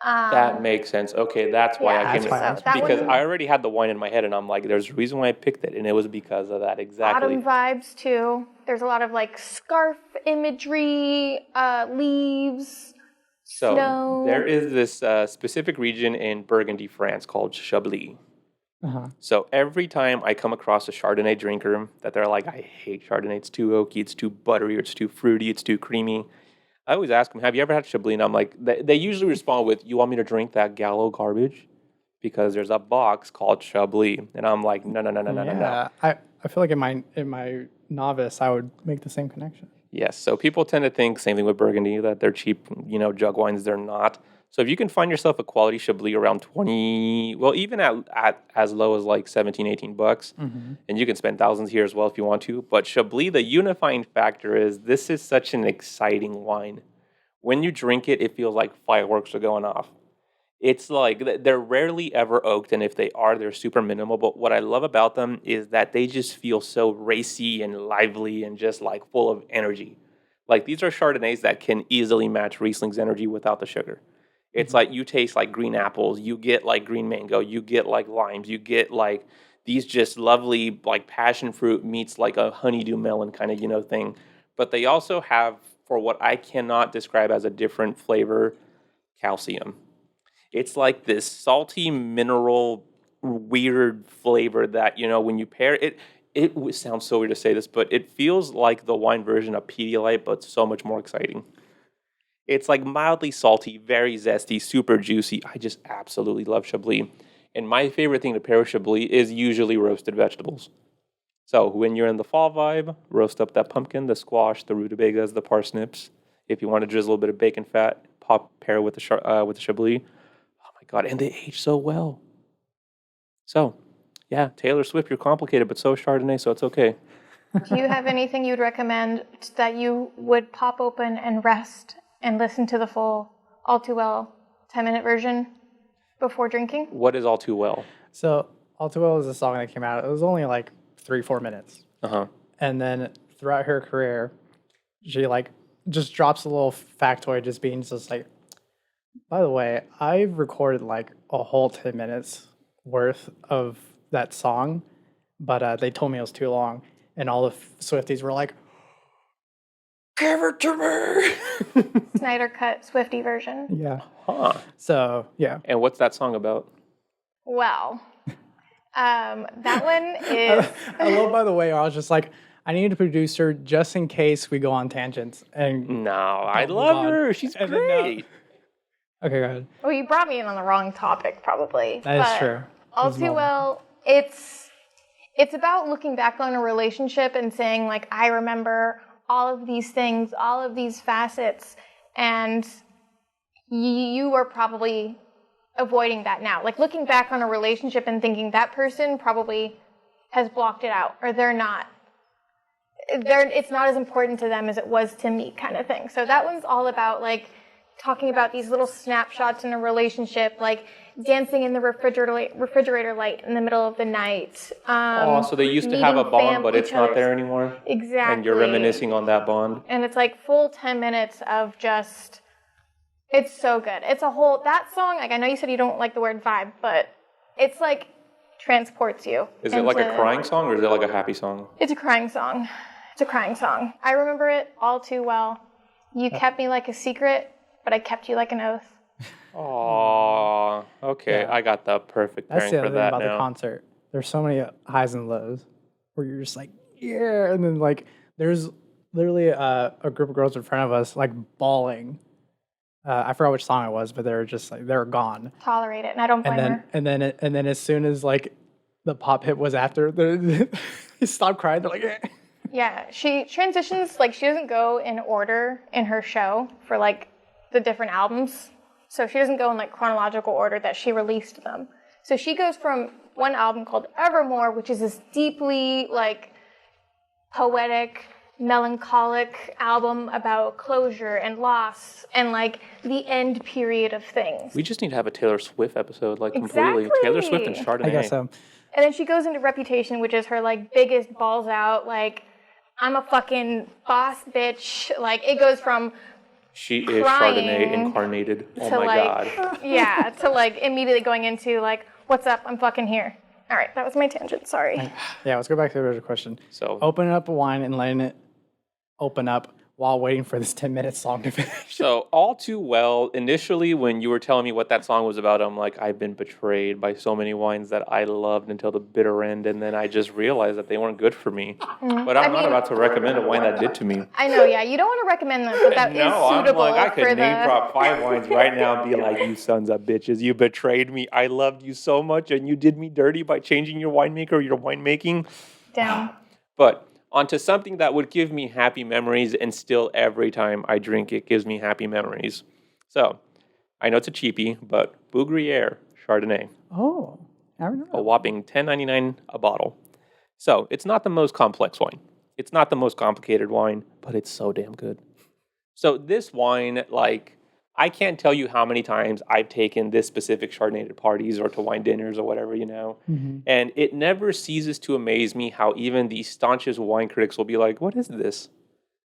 That makes sense. Okay, that's why I came to that. Because I already had the wine in my head, and I'm like, there's a reason why I picked it, and it was because of that exactly. Autumn vibes, too. There's a lot of, like, scarf imagery, leaves, snow. There is this specific region in Burgundy, France, called Chablis. So every time I come across a Chardonnay drinker that they're like, I hate Chardonnay, it's too oaky, it's too buttery, it's too fruity, it's too creamy, I always ask them, have you ever had Chablis? And I'm like, they usually respond with, you want me to drink that gallo garbage? Because there's a box called Chablis. And I'm like, no. I feel like in my novice, I would make the same connection. Yes, so people tend to think, same thing with Burgundy, that they're cheap, jug wines. They're not. So if you can find yourself a quality Chablis around 20, well, even at as low as like 17, $18, and you can spend thousands here as well if you want to. But Chablis, the unifying factor is this is such an exciting wine. When you drink it, it feels like fireworks are going off. It's like they're rarely ever oaked, and if they are, they're super minimal. But what I love about them is that they just feel so racy and lively and just like full of energy. Like these are Chardonnays that can easily match Riesling's energy without the sugar. It's like you taste like green apples, you get like green mango, you get like limes, you get like these just lovely like passion fruit meets like a honeydew melon kind of, thing. But they also have, for what I cannot describe as a different flavor, calcium. It's like this salty mineral weird flavor that, when you pair it, it sounds so weird to say this, but it feels like the wine version of Pedialyte, but so much more exciting. It's like mildly salty, very zesty, super juicy. I just absolutely love Chablis. And my favorite thing to pair with Chablis is usually roasted vegetables. So when you're in the fall vibe, roast up that pumpkin, the squash, the rutabagas, the parsnips. If you want to drizzle a bit of bacon fat, pair with the Chablis. Oh my God, and they age so well. So, yeah, Taylor Swift, you're complicated, but so is Chardonnay, so it's okay. Do you have anything you'd recommend that you would pop open and rest and listen to the full All Too Well 10-minute version before drinking? What is All Too Well? So All Too Well is a song that came out. It was only like 3-4 minutes. And then throughout her career, she like just drops a little factoid, just being just like, by the way, I've recorded like a whole 10 minutes worth of that song, but they told me it was too long. And all the Swifties were like, give it to me. Snyder cut Swiftie version. Yeah. Huh. So, yeah. And what's that song about? Well, that one is... I love, by the way, I was just like, I need a producer just in case we go on tangents. And No, I love her. She's And great. okay, go ahead. Well, you brought me in on the wrong topic, probably. That is true. All Too Well, it's about looking back on a relationship and saying, like, I remember all of these things, all of these facets, and you are probably avoiding that now. Like, looking back on a relationship and thinking that person probably has blocked it out, or it's not as important to them as it was to me, kind of thing. So that one's all about, like, talking about these little snapshots in a relationship, like dancing in the refrigerator light in the middle of the night. So they used to have a bond, but it's not there anymore? Exactly. And you're reminiscing on that bond? And it's like full 10 minutes of just, it's so good. It's a whole, that song, like I know you said you don't like the word vibe, but it's like transports you. Is it like a crying song or is it like a happy song? It's a crying song. It's a crying song. I remember it all too well. You kept me like a secret, but I kept you like an oath. Aww. Okay, yeah. I got the perfect pairing for that now. That's the other thing about the concert. There's so many highs and lows where you're just like, yeah. And then like, there's literally a group of girls in front of us like bawling. I forgot which song it was, but they were just like, they were gone. Tolerate it, and I don't blame her. And then as soon as like the pop hit was after, they stopped crying. They're like, eh. Yeah, she transitions, like she doesn't go in order in her show for like the different albums. So she doesn't go in like chronological order that she released them. So she goes from one album called Evermore, which is this deeply like poetic, melancholic album about closure and loss and like the end period of things. We just need to have a Taylor Swift episode, like completely. Taylor Swift and Chardonnay. I guess so. And then she goes into Reputation, which is her like biggest balls out, like I'm a fucking boss bitch. Like it goes from she is Chardonnay incarnated. Oh my God. Yeah, to like immediately going into like, what's up? I'm fucking here. All right, that was my tangent. Sorry. Yeah, let's go back to the original question. So opening up a wine and letting it open up while waiting for this 10-minute song to finish. So All Too Well, initially when you were telling me what that song was about, I'm like, I've been betrayed by so many wines that I loved until the bitter end, and then I just realized that they weren't good for me. But I'm not about to recommend a wine that did to me. I know, yeah. You don't want to recommend them, but that is suitable. I'm like, I could name drop 5 wines right now and be like, you sons of bitches, you betrayed me. I loved you so much, and you did me dirty by changing your winemaker or your winemaking. Down. But onto something that would give me happy memories, and still every time I drink it gives me happy memories. So, I know it's a cheapie, but Bougriere Chardonnay. Oh, I don't know. A whopping $10.99 a bottle. So it's not the most complex wine. It's not the most complicated wine, but it's so damn good. So this wine, like, I can't tell you how many times I've taken this specific Chardonnay to parties or to wine dinners or whatever, and it never ceases to amaze me how even the staunchest wine critics will be like, what is this?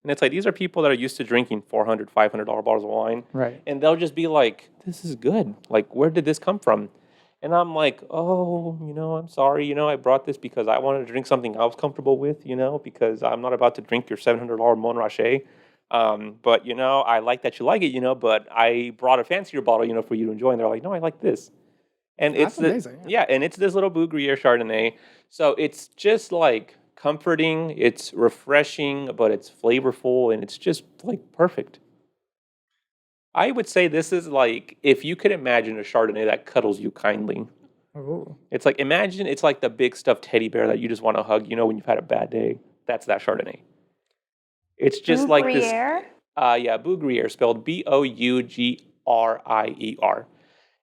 And it's like, these are people that are used to drinking $400, $500 bottles of wine. Right. And they'll just be like, this is good. Like, where did this come from? And I'm like, oh, I'm sorry. I brought this because I wanted to drink something I was comfortable with, because I'm not about to drink your $700 Montrachet. But, I like that you like it, but I brought a fancier bottle, for you to enjoy. And they're like, no, I like this. And That's amazing. Yeah, and it's this little Bougriere Chardonnay. So it's just like comforting, it's refreshing, but it's flavorful, and it's just like perfect. I would say this is like if you could imagine a Chardonnay that cuddles you kindly. Oh. It's like imagine it's like the big stuffed teddy bear that you just want to hug, when you've had a bad day. That's that Chardonnay. It's just like this. Yeah, Bougriere, spelled Bougrier.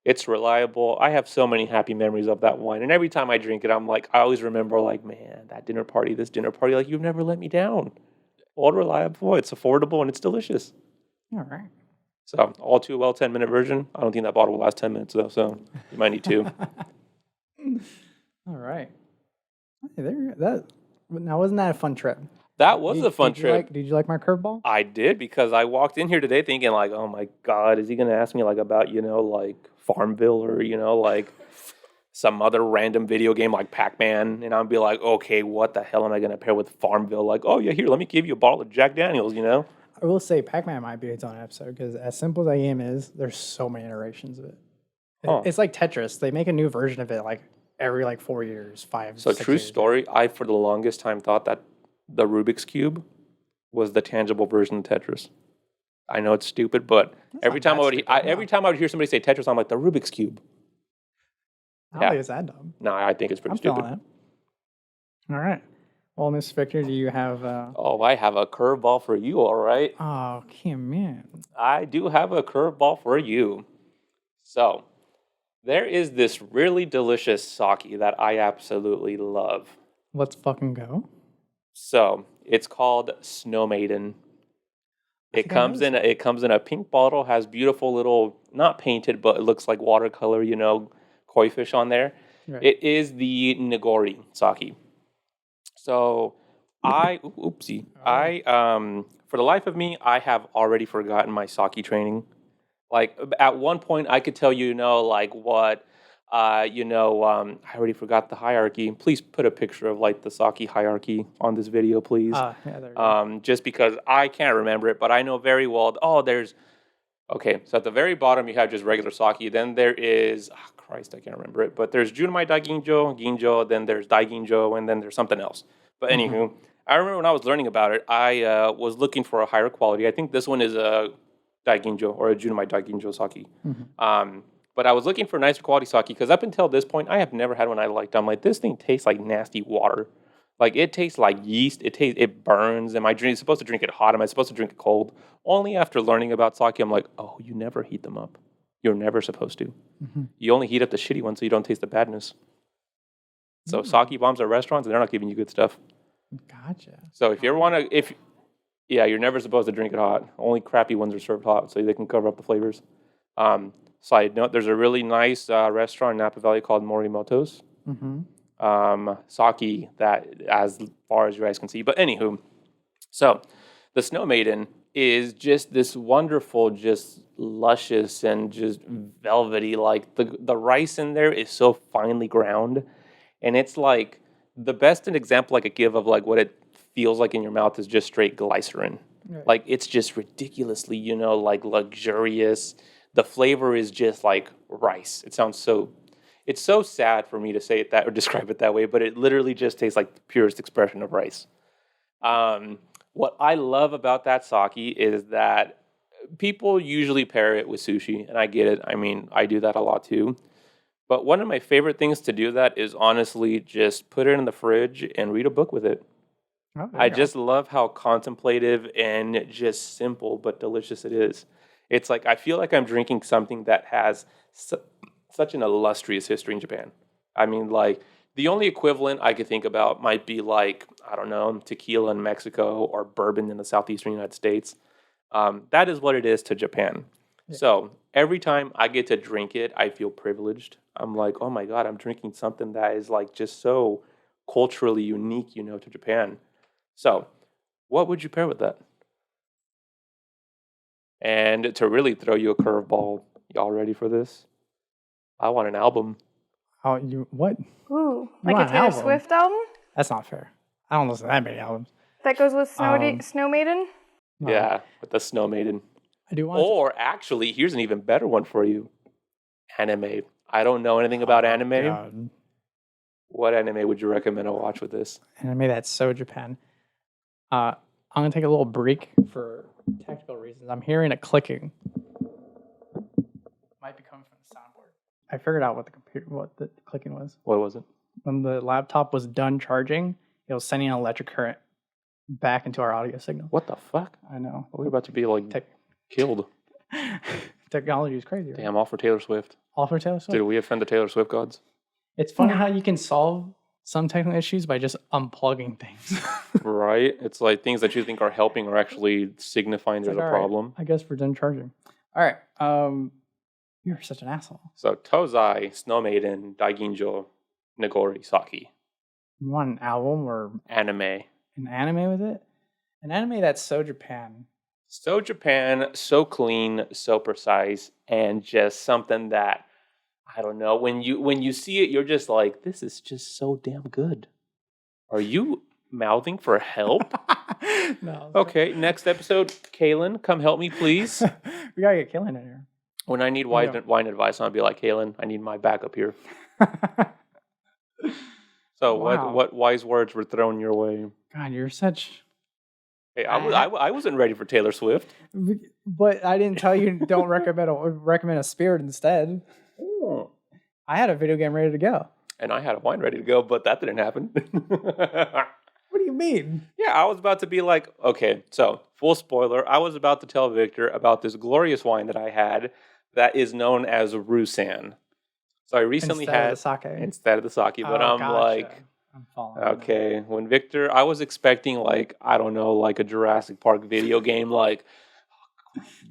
It's reliable. I have so many happy memories of that wine. And every time I drink it, I'm like, I always remember, like, man, this dinner party, like, you've never let me down. All reliable, it's affordable, and it's delicious. All right. So, all too well 10-minute version. I don't think that bottle will last 10 minutes, though, so you might need two. All right. Hey, now, wasn't that a fun trip? That was a fun trip. Did you like my curveball? I did, because I walked in here today thinking, like, oh my God, is he going to ask me, like, about, like Farmville or, like some other random video game like Pac-Man? And I'll be like, okay, what the hell am I going to pair with Farmville? Like, oh, yeah, here, let me give you a bottle of Jack Daniels, I will say Pac-Man might be its own episode because as simple as that game is, there's so many iterations of it. It's like Tetris. They make a new version of it like every 4 years, 5, So 6 true years. story, I for the longest time thought that the Rubik's Cube was the tangible version of Tetris. I know it's stupid, but every time I would hear somebody say Tetris, I'm like, the Rubik's Cube. I don't think it's that dumb. No, I think it's pretty I'm stupid. feeling it. All right. Well, Miss Victor, do you have... Oh, I have a curveball for you, all right? Oh, come in. I do have a curveball for you. So, there is this really delicious sake that I absolutely love. Let's fucking go. So, it's called Snow Maiden. It comes in a pink bottle, has beautiful little, not painted, but it looks like watercolor, koi fish on there. Right. It is the Nigori sake. So for the life of me, I have already forgotten my sake training. Like at one point I could tell I already forgot the hierarchy. Please put a picture of like the sake hierarchy on this video, please. Yeah, there you go. Just because I can't remember it, but I know very well. So at the very bottom you have just regular sake. Then there is, I can't remember it, but there's Junmai Ginjo, then there's Daiginjo, and then there's something else. But anywho, I remember when I was learning about it, I was looking for a higher quality. I think this one is a Daiginjo or a Junmai Daiginjo sake. But I was looking for nicer quality sake because up until this point, I have never had one I liked. I'm like, this thing tastes like nasty water. Like it tastes like yeast. It burns. Am I supposed to drink it hot? Am I supposed to drink it cold? Only after learning about sake, I'm like, oh, you never heat them up. You're never supposed to. You only heat up the shitty ones so you don't taste the badness. So sake bombs at restaurants, they're not giving you good stuff. Gotcha. So if you ever want to, you're never supposed to drink it hot. Only crappy ones are served hot so they can cover up the flavors. Side note, there's a really nice restaurant in Napa Valley called Morimoto's. Sake that as far as your eyes can see. But anywho, so the Snow Maiden is just this wonderful, just luscious and just velvety. Like the rice in there is so finely ground, and it's like the best example I could give of like what it feels like in your mouth is just straight glycerin. Right. Like it's just ridiculously, like luxurious. The flavor is just like rice. It's so sad for me to say it that or describe it that way, but it literally just tastes like the purest expression of rice. What I love about that sake is that people usually pair it with sushi, and I get it. I mean, I do that a lot too. But one of my favorite things to do that is honestly just put it in the fridge and read a book with it. I just love how contemplative and just simple but delicious it is. It's like I feel like I'm drinking something that has such an illustrious history in Japan. I mean, like the only equivalent I could think about might be like, I don't know, tequila in Mexico or bourbon in the southeastern United States. That is what it is to Japan. Yeah. So every time I get to drink it, I feel privileged. I'm like, oh my God, I'm drinking something that is like just so culturally unique, to Japan. So what would you pair with that? And to really throw you a curveball, y'all ready for this? I want an album. Oh, you what? Ooh, like a Taylor Swift album? That's not fair. I don't listen to that many albums. That goes with Snow Maiden? No. Yeah, with the Snow Maiden. I do want actually, here's an even better one for you. Anime. I don't know anything about anime. God. What anime would you recommend I watch with this? Anime that's so Japan. I'm going to take a little break for technical reasons. I'm hearing a clicking. Might be coming from the soundboard. I figured out what the clicking was. What was it? When the laptop was done charging, it was sending an electric current back into our audio signal. What the fuck? I know. We're about to be like killed. Technology is crazy. Right? Damn, all for Taylor Swift. All for Taylor Swift? Did we offend the Taylor Swift gods? It's funny how you can solve some technical issues by just unplugging things. Right? It's like things that you think are helping are actually signifying there's a problem. I guess we're done charging. All right. You're such an asshole. So, Tozai, Snow Maiden, Daiginjo, Nagori, Saki. You want an album or... Anime. An anime with it? An anime that's so Japan. So Japan, so clean, so precise, and just something that, I don't know, when you see it, you're just like, this is just so damn good. Are you mouthing for help? No. Okay, next episode, Kaylin, come help me, please. We gotta get Kaylin in here. When I need wine advice, I'll be like, Kaylin, I need my backup here. So what wise words were thrown your way? God, you're such... Hey, I wasn't ready for Taylor Swift. But I didn't tell you don't recommend a spirit instead. Oh. I had a video game ready to go. And I had a wine ready to go, but that didn't happen. What do you mean? Yeah, I was about to be like, okay, so full spoiler, I was about to tell Victor about this glorious wine that I had that is known as Rusan. So I recently had instead of the sake, but I'm like, I'm following. Okay, when Victor, I was expecting like, I don't know, like a Jurassic Park video game, like.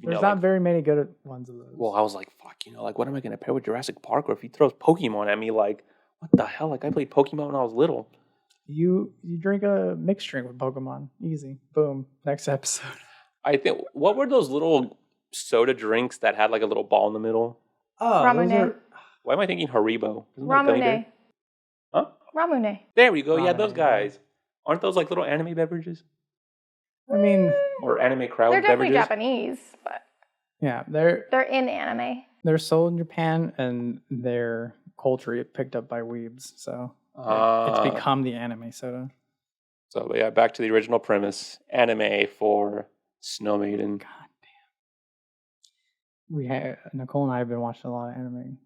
There's not very many good ones of those. Well, I was like, fuck, like what am I going to pair with Jurassic Park? Or if he throws Pokemon at me, like, what the hell? Like I played Pokemon when I was little. You drink a mixed drink with Pokemon. Easy. Boom. Next episode. I think, what were those little soda drinks that had like a little ball in the middle? Oh, Ramune. Why am I thinking Haribo? Ramune. Huh? Ramune. There we go. Yeah, those guys. Aren't those like little anime beverages? I mean... Or anime crowd beverages? They're definitely Japanese, but... Yeah, they're in anime. They're sold in Japan, and their culture picked up by weebs, so it's become the anime soda. So yeah, back to the original premise: anime for Snow Maiden. God damn. Nicole and I have been watching a lot of anime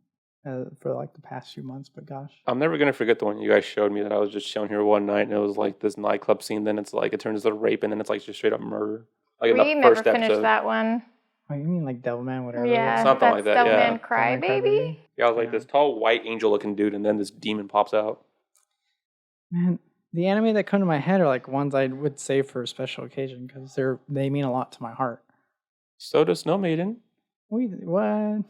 for like the past few months, but gosh, I'm never gonna forget the one you guys showed me that I was just shown here one night, and it was like this nightclub scene. Then it's like it turns to rape, and then it's like just straight up murder. Like we never finished that one. Oh, you mean like Devilman, whatever? Yeah, something like that. Devilman Crybaby. Yeah, I was like this tall white angel-looking dude, and then this demon pops out. Man, the anime that come to my head are like ones I would save for a special occasion because they mean a lot to my heart. So does Snow Maiden. What?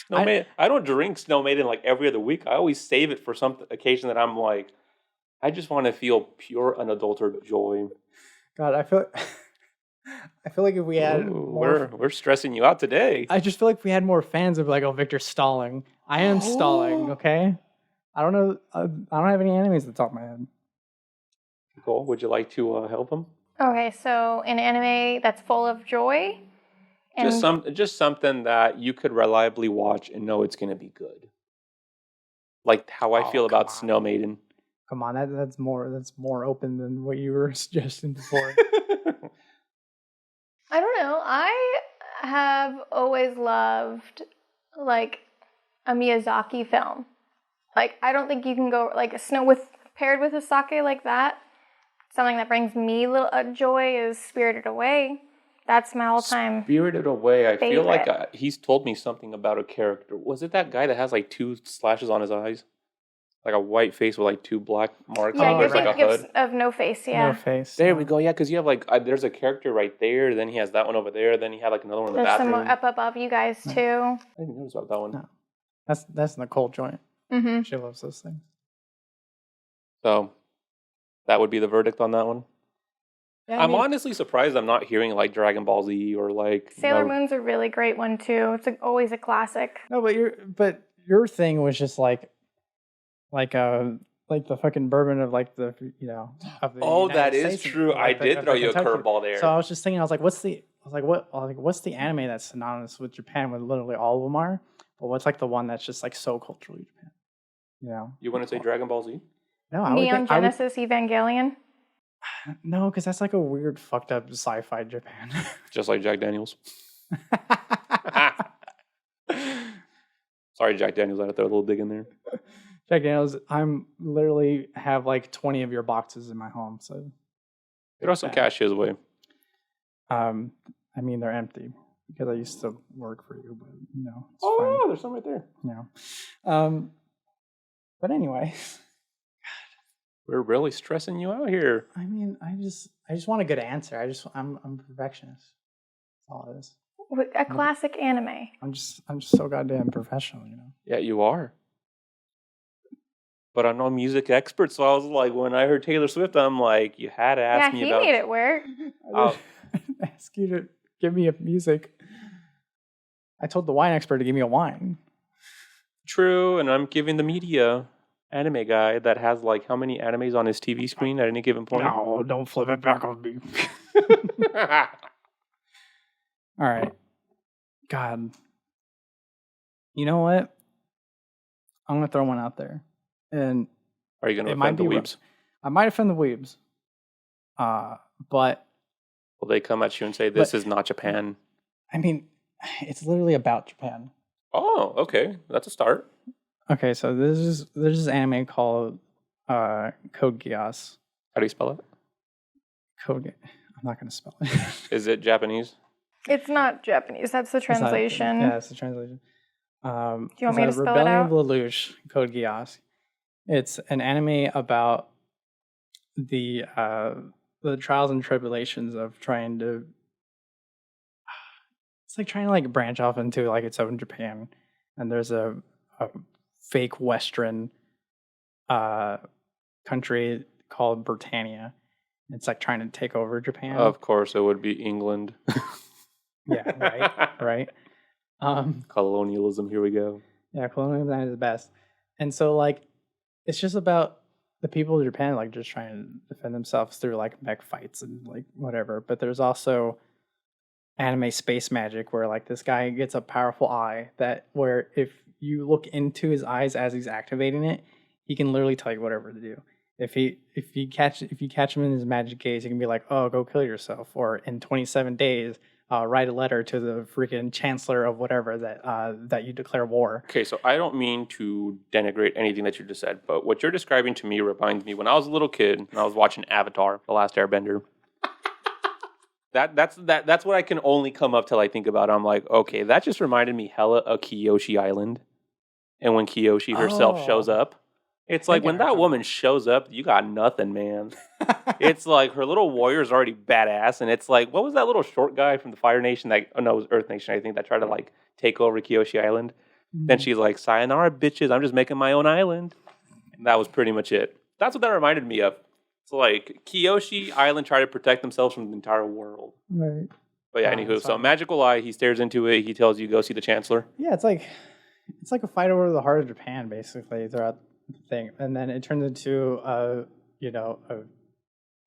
Maiden. I don't drink Snow Maiden like every other week. I always save it for some occasion that I'm like, I just want to feel pure, unadulterated joy. God, I feel like if we had we're stressing you out today. I just feel like if we had more fans of like, oh, Victor's stalling. I am stalling, okay? I don't know. I don't have any animes at the top of my head. Cool. Would you like to help him? Okay, so an anime that's full of joy. Just something that you could reliably watch and know it's going to be good. Like how I feel about Snow Maiden. Come on, that's more open than what you were suggesting before. I don't know. I have always loved like a Miyazaki film. Like I don't think you can go like paired with a sake like that. Something that brings me joy is Spirited Away. That's my all-time. Spirited Away. I feel like favorite. he's told me something about a character. Was it that guy that has like 2 slashes on his eyes? Like a white face with like 2 black marks. Yeah, and you're there's like a thinking hood. of No Face, yeah. No Face. There we go. Yeah, because you have like there's a character right there. Then he has that one over there. Then he had like another one in the There's some bathroom. up above you guys, too. I didn't notice about that one. No. That's Nicole joint. Mm-hmm. She loves those things. So that would be the verdict on that one. Yeah, I'm honestly surprised I'm not hearing like Dragon Ball Z or like Sailor Moon's a really great one, too. It's always a classic. No, but your thing was just like the fucking bourbon of like the of the Oh, United that is States, true. like I the- did of throw the you a Kentucky. curveball there. So I was just thinking, I was like, what's the anime that's synonymous with Japan? When literally all of them are. But what's like the one that's just like so culturally Japan? You know. You want to say Dragon Ball Z? No, I would Neon think, I would, Genesis Evangelion. no, because that's like a weird fucked up sci-fi Japan. Just like Jack Daniels. Sorry, Jack Daniels. I had to throw a little dig in there. Jack Daniels, I'm literally have like 20 of your boxes in my home, so Throw some cash his way. I mean they're empty because I used to work for you, but it's Oh, fine. there's some right there. But anyway, We're really stressing you out here. I mean, I just want a good answer. I'm a perfectionist. That's all it is. A classic anime. I'm just so goddamn professional, Yeah, you are. But I'm no music expert, so I was like, when I heard Taylor Swift, I'm like, you had to ask me he about. made it work. Oh. I didn't ask you to give me a music. I told the wine expert to give me a wine. True, and I'm giving the media anime guy that has like how many animes on his TV screen at any given point? No, don't flip it back on me. All right. God. You know what? I'm going to throw one out there. And Are you going to it might offend the be weebs? I might offend the weebs. But Will they come at you and say, this is not Japan? I mean, it's literally about Japan. Oh, okay. That's a start. Okay, so there's this anime called Code Geass. How do you spell it? I'm not going to spell it. Is it Japanese? It's not Japanese. That's the translation. Yeah, it's the translation. Do you want me to spell it Rebellion out? of Lelouch, Code Geass. It's an anime about the trials and tribulations of trying to. It's like trying to like branch off into like its own Japan, and there's a fake Western country called Britannia. It's like trying to take over Japan. Of course, it would be England. Yeah, right. Colonialism, here we go. Yeah, colonialism is the best. And so like it's just about the people of Japan like just trying to defend themselves through like mech fights and like whatever. But there's also anime space magic where like this guy gets a powerful eye that where if you look into his eyes as he's activating it, he can literally tell you whatever to do. If you catch him in his magic gaze, he can be like, "Oh, go kill yourself," or in 27 days, write a letter to the freaking chancellor of whatever that you declare war. Okay, so I don't mean to denigrate anything that you just said, but what you're describing to me reminds me when I was a little kid and I was watching Avatar: The Last Airbender. That's what I can only come up till I think about it. I'm like, okay, that just reminded me hella of Kyoshi Island. And when Kyoshi herself shows up, it's like when that woman shows up, you got nothing, man. It's like her little warrior's already badass, and it's like, what was that little short guy from the Fire Nation? It was Earth Nation, I think, that tried to like take over Kyoshi Island. Mm-hmm. Then she's like, "Sayonara, bitches! I'm just making my own island." And that was pretty much it. That's what that reminded me of. It's like Kyoshi Island tried to protect themselves from the entire world. Right. But yeah, anywho, so magical eye. He stares into it. He tells you, "Go see the Chancellor." Yeah, it's like a fight over the heart of Japan, basically, throughout the thing, and then it turns into a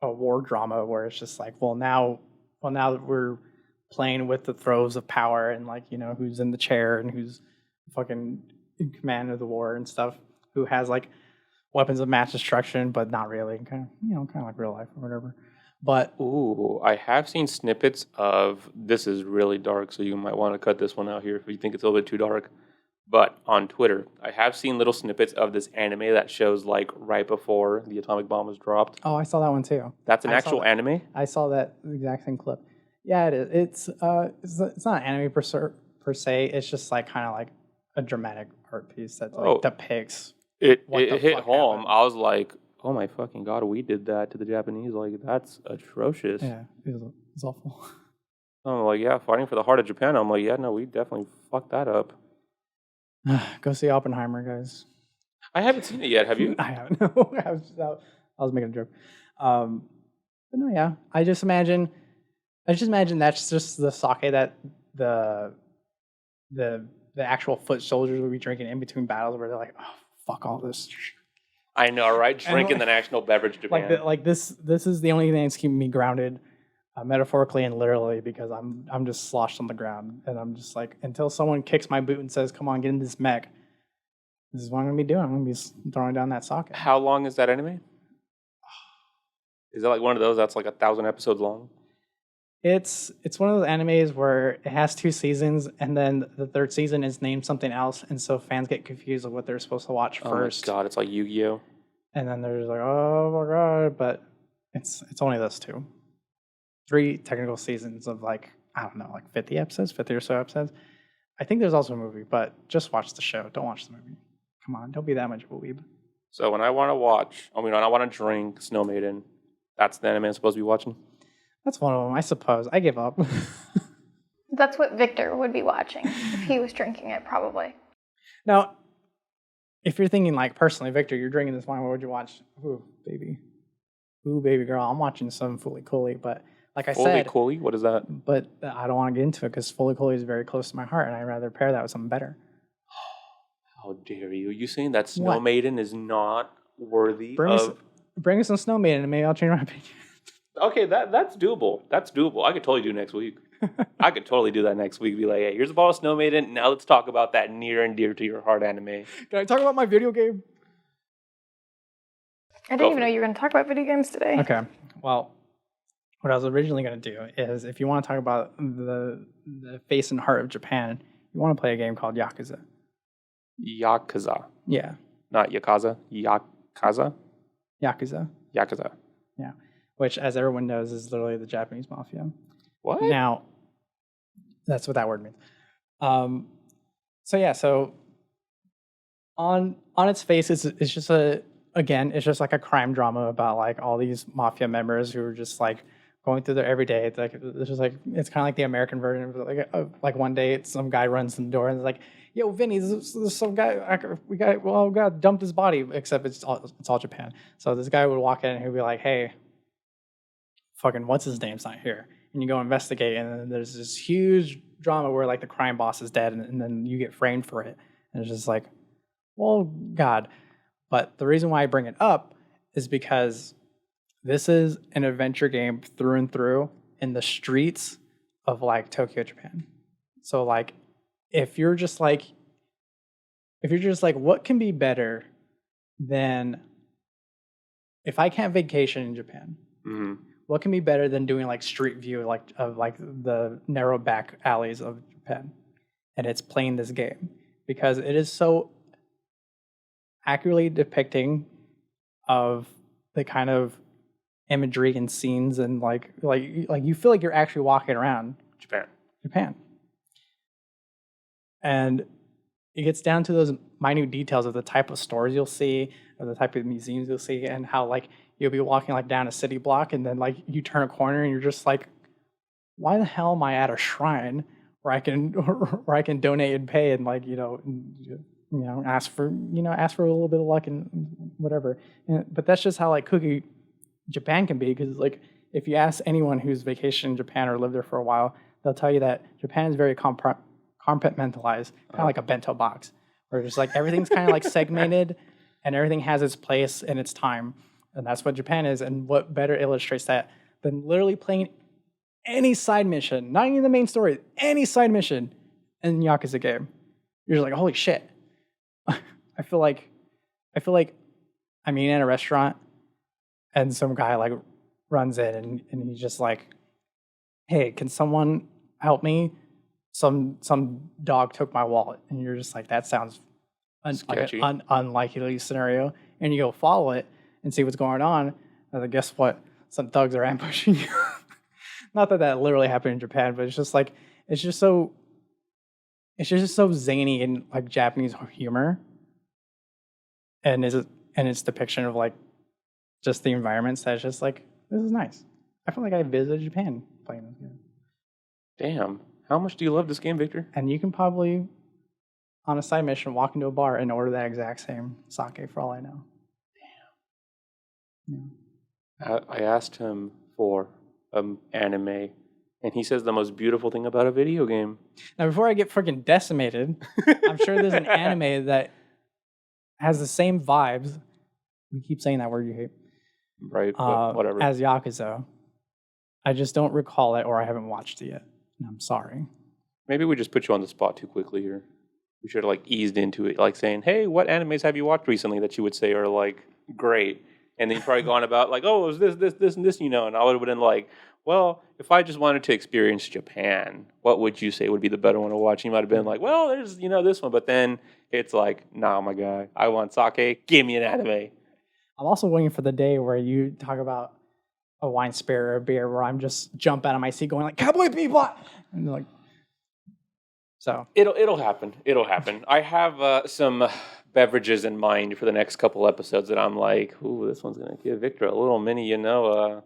war drama where it's just like, now that we're playing with the throes of power and like who's in the chair and who's fucking in command of the war and stuff, who has like weapons of mass destruction, but not really, kind of like real life or whatever. But ooh, I have seen snippets of this is really dark, so you might want to cut this one out here if you think it's a little bit too dark. But on Twitter, I have seen little snippets of this anime that shows like right before the atomic bomb was dropped. Oh, I saw that one too. That's an actual anime? I saw that exact same clip. Yeah, it is. It's not an anime per se. It's just like kind of like a dramatic art piece that like depicts what the it hit fuck home. happened. I was like, oh my fucking god, we did that to the Japanese. Like, that's atrocious. Yeah, it's awful. I'm like, yeah, fighting for the heart of Japan. I'm like, yeah, no, we definitely fucked that up. Go see Oppenheimer, guys. I haven't seen it yet. Have you? I haven't. No, I was making a joke. But no, yeah. I just imagine that's just the sake that the actual foot soldiers would be drinking in between battles, where they're like, oh, fuck all this. I know, right? Drinking the national beverage, Japan. This is the only thing that's keeping me grounded, metaphorically and literally, because I'm just sloshed on the ground, and I'm just like, until someone kicks my boot and says, "Come on, get in this mech." This is what I'm gonna be doing. I'm gonna be throwing down that sake. How long is that anime? Is it like one of those that's like 1,000 episodes long? It's one of those animes where it has 2 seasons, and then the 3rd season is named something else, and so fans get confused of what they're supposed to watch first. Oh my god, it's like Yu-Gi-Oh! And then they're just like, oh my god, but it's only those 2. 3 technical seasons of like, I don't know, like 50 or so episodes. I think there's also a movie, but just watch the show. Don't watch the movie. Come on, don't be that much of a weeb. So when I want when I want to drink Snow Maiden, that's the anime I'm supposed to be watching? That's one of them, I suppose. I give up. That's what Victor would be watching if he was drinking it, probably. Now, if you're thinking like personally, Victor, you're drinking this wine, what would you watch? Ooh, baby. Ooh, baby girl, I'm watching some Fooly Cooly, but like I said... Fooly Cooly? What is that? But I don't want to get into it because Fooly Cooly is very close to my heart, and I'd rather pair that with something better. How dare you? You saying that Snow Maiden is not worthy Bring us some Snow Maiden, and maybe I'll change my opinion. Okay, that's doable. That's doable. I could totally do next week. I could totally do that next week. Be like, hey, here's a bottle of Snow Maiden. Now let's talk about that near and dear to your heart anime. Can I talk about my video game? I didn't even know you were going to talk about video games today. Okay. Well, what I was originally going to do is, if you want to talk about the face and heart of Japan, you want to play a game called Yakuza. Yakuza. Yeah. Not Yakuza. Yakuza. Yakuza. Yakuza. Yeah. Which, as everyone knows, is literally the Japanese mafia. What? Now, that's what that word means. So on its face, it's just it's just like a crime drama about like all these mafia members who are just like going through their everyday. It's kind of like the American version of like one day some guy runs in the door and is like, "Yo, Vinny, there's some guy. We got to dump his body." Except it's all Japan. So this guy would walk in and he'd be like, "Hey, fucking what's his name's not here," and you go investigate, and then there's this huge drama where like the crime boss is dead, and then you get framed for it, and it's just like, well, God. But the reason why I bring it up is because this is an adventure game through and through in the streets of like Tokyo, Japan. So like, if you're just like, what can be better than if I can't vacation in Japan? Mm-hmm. What can be better than doing like street view of the narrow back alleys of Japan? And it's playing this game because it is so accurately depicting of the kind of imagery and scenes, and like you feel like you're actually walking around Japan. And it gets down to those minute details of the type of stores you'll see, or the type of museums you'll see, and how like you'll be walking like down a city block, and then like you turn a corner and you're just like, why the hell am I at a shrine where I can donate and pay and like ask for a little bit of luck and whatever. But that's just how like kooky Japan can be, because like if you ask anyone who's vacationed in Japan or lived there for a while, they'll tell you that Japan is very compartmentalized, kind of like a bento box, where just like everything's kind of like segmented and everything has its place and its time. And that's what Japan is. And what better illustrates that than literally playing any side mission, not even the main story, any side mission in Yakuza game. You're just like, holy shit. I feel like I'm eating at a restaurant and some guy like runs in and he's just like, hey, can someone help me? Some dog took my wallet. And you're just like, that sounds like an unlikely scenario. And you go follow it and see what's going on. And then guess what? Some thugs are ambushing you. not that literally happened in Japan, but it's just like it's just so zany and like Japanese humor, and its depiction of like just the environments that's just like this is nice. I feel like I visited Japan playing this game. Damn, how much do you love this game, Victor? And you can probably on a side mission walk into a bar and order that exact same sake for all I know. Damn. Yeah. I asked him for anime, and he says the most beautiful thing about a video game. Now, before I get freaking decimated, I'm sure there's an anime that has the same vibes. We keep saying that word you hate. Right, but whatever. As Yakuza. I just don't recall it, or I haven't watched it yet. I'm sorry. Maybe we just put you on the spot too quickly here. We should have like eased into it, like saying, "Hey, what animes have you watched recently that you would say are like great?" And then you've probably gone about like, "Oh, it was this, and this," you know. And I would have been like, "Well, if I just wanted to experience Japan, what would you say would be the better one to watch?" And you might have been like, "Well, there's this one," but then it's like, "Nah, my guy, I want sake. Give me an anime." I'm also waiting for the day where you talk about a wine spirit or a beer where I'm just jump out of my seat going like, "Cowboy people!" And like, so it'll happen. It'll happen. I have some beverages in mind for the next couple episodes that I'm like, "Ooh, this one's gonna give Victor a little mini, little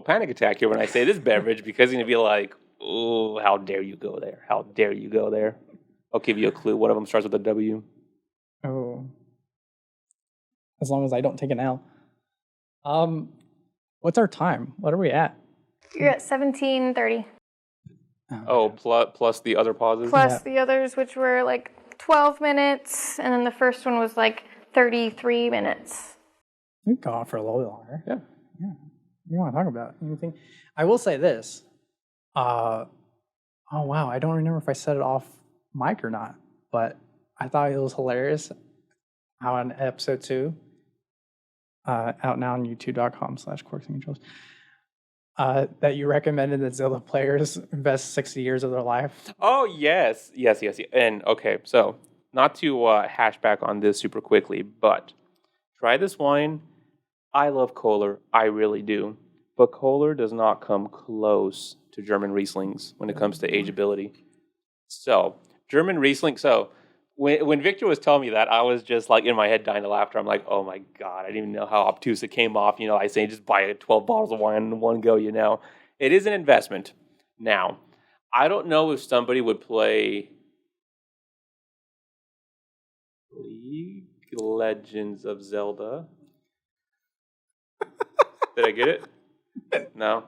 panic attack here when I say this beverage," because he's gonna be like, "Ooh, how dare you go there? How dare you go there?" I'll give you a clue. One of them starts with a W. Oh, as long as I don't take an L. What's our time? What are we at? You're at 17:30. Oh, plus the other pauses? Plus the others, which were like 12 minutes, and then the first one was like 33 minutes. We've gone for a little bit longer. Yeah. Yeah. You want to talk about anything? I will say this. Oh, wow. I don't remember if I said it off mic or not, but I thought it was hilarious how in episode 2, out now on youtube.com/quirksandcontrols, that you recommended that Zelda players invest 60 years of their life. Oh, yes. And, okay, so not to hash back on this super quickly, but try this wine. I love Kohler. I really do. But Kohler does not come close to German Rieslings when it comes to ageability. So, German Riesling, when Victor was telling me that, I was just like in my head dying of laughter. I'm like, oh my God, I didn't even know how obtuse it came off. I say just buy 12 bottles of wine in one go, It is an investment. Now, I don't know if somebody would play League Legends of Zelda. Did I get it? No?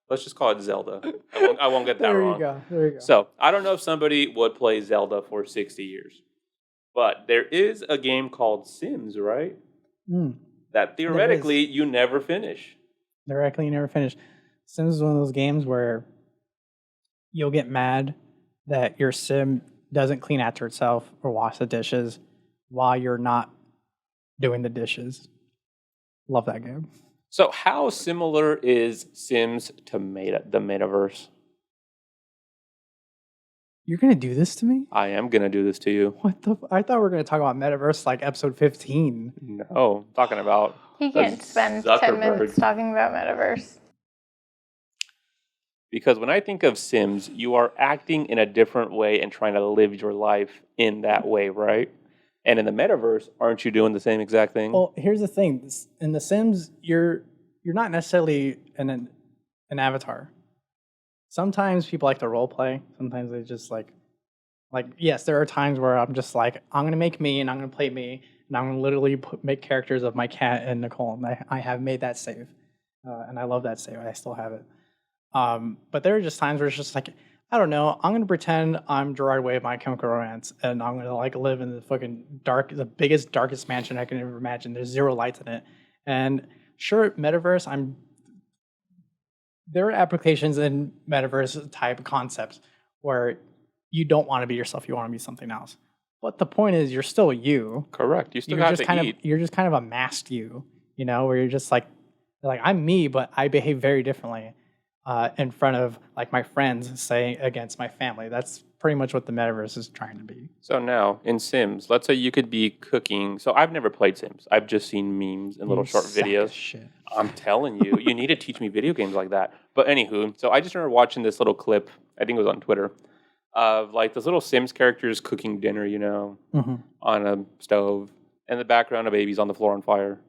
Let's just call it Zelda. I won't get that wrong. There you go. So, I don't know if somebody would play Zelda for 60 years. But there is a game called Sims, right? That theoretically you never finish. Theoretically you never finish. Sims is one of those games where you'll get mad that your sim doesn't clean after itself or wash the dishes while you're not doing the dishes. Love that game. So how similar is Sims to the metaverse? You're going to do this to me? I am going to do this to you. What the? I thought we were going to talk about metaverse like episode 15. No, I'm talking about He can't spend 10 minutes talking about metaverse. Because when I think of Sims, you are acting in a different way and trying to live your life in that way, right? And in the metaverse, aren't you doing the same exact thing? Well, here's the thing. In the Sims, you're not necessarily an avatar. Sometimes people like to role play. Sometimes they just like yes, there are times where I'm just like, I'm going to make me and I'm going to play me and I'm going to literally make characters of my cat and Nicole. And I have made that save. And I love that save. I still have it. But there are just times where it's just like, I don't know, I'm going to pretend I'm Gerard Way of My Chemical Romance and I'm going to like live in the fucking the biggest, darkest mansion I can ever imagine. There's zero lights in it. And sure, metaverse, there are applications in metaverse type concepts where you don't want to be yourself, you want to be something else. But the point is, you're still you. Correct. You still have to eat. You're just kind of a masked you, where you're just like I'm me, but I behave very differently. in front of like my friends, say against my family. That's pretty much what the metaverse is trying to be. So now in Sims, let's say you could be cooking. So I've never played Sims. I've just seen memes and little short videos. Shit. I'm telling you, you need to teach me video games like that. But anywho, so I just remember watching this little clip. I think it was on Twitter of like this little Sims characters cooking dinner, on a stove. In the background, a baby's on the floor on fire.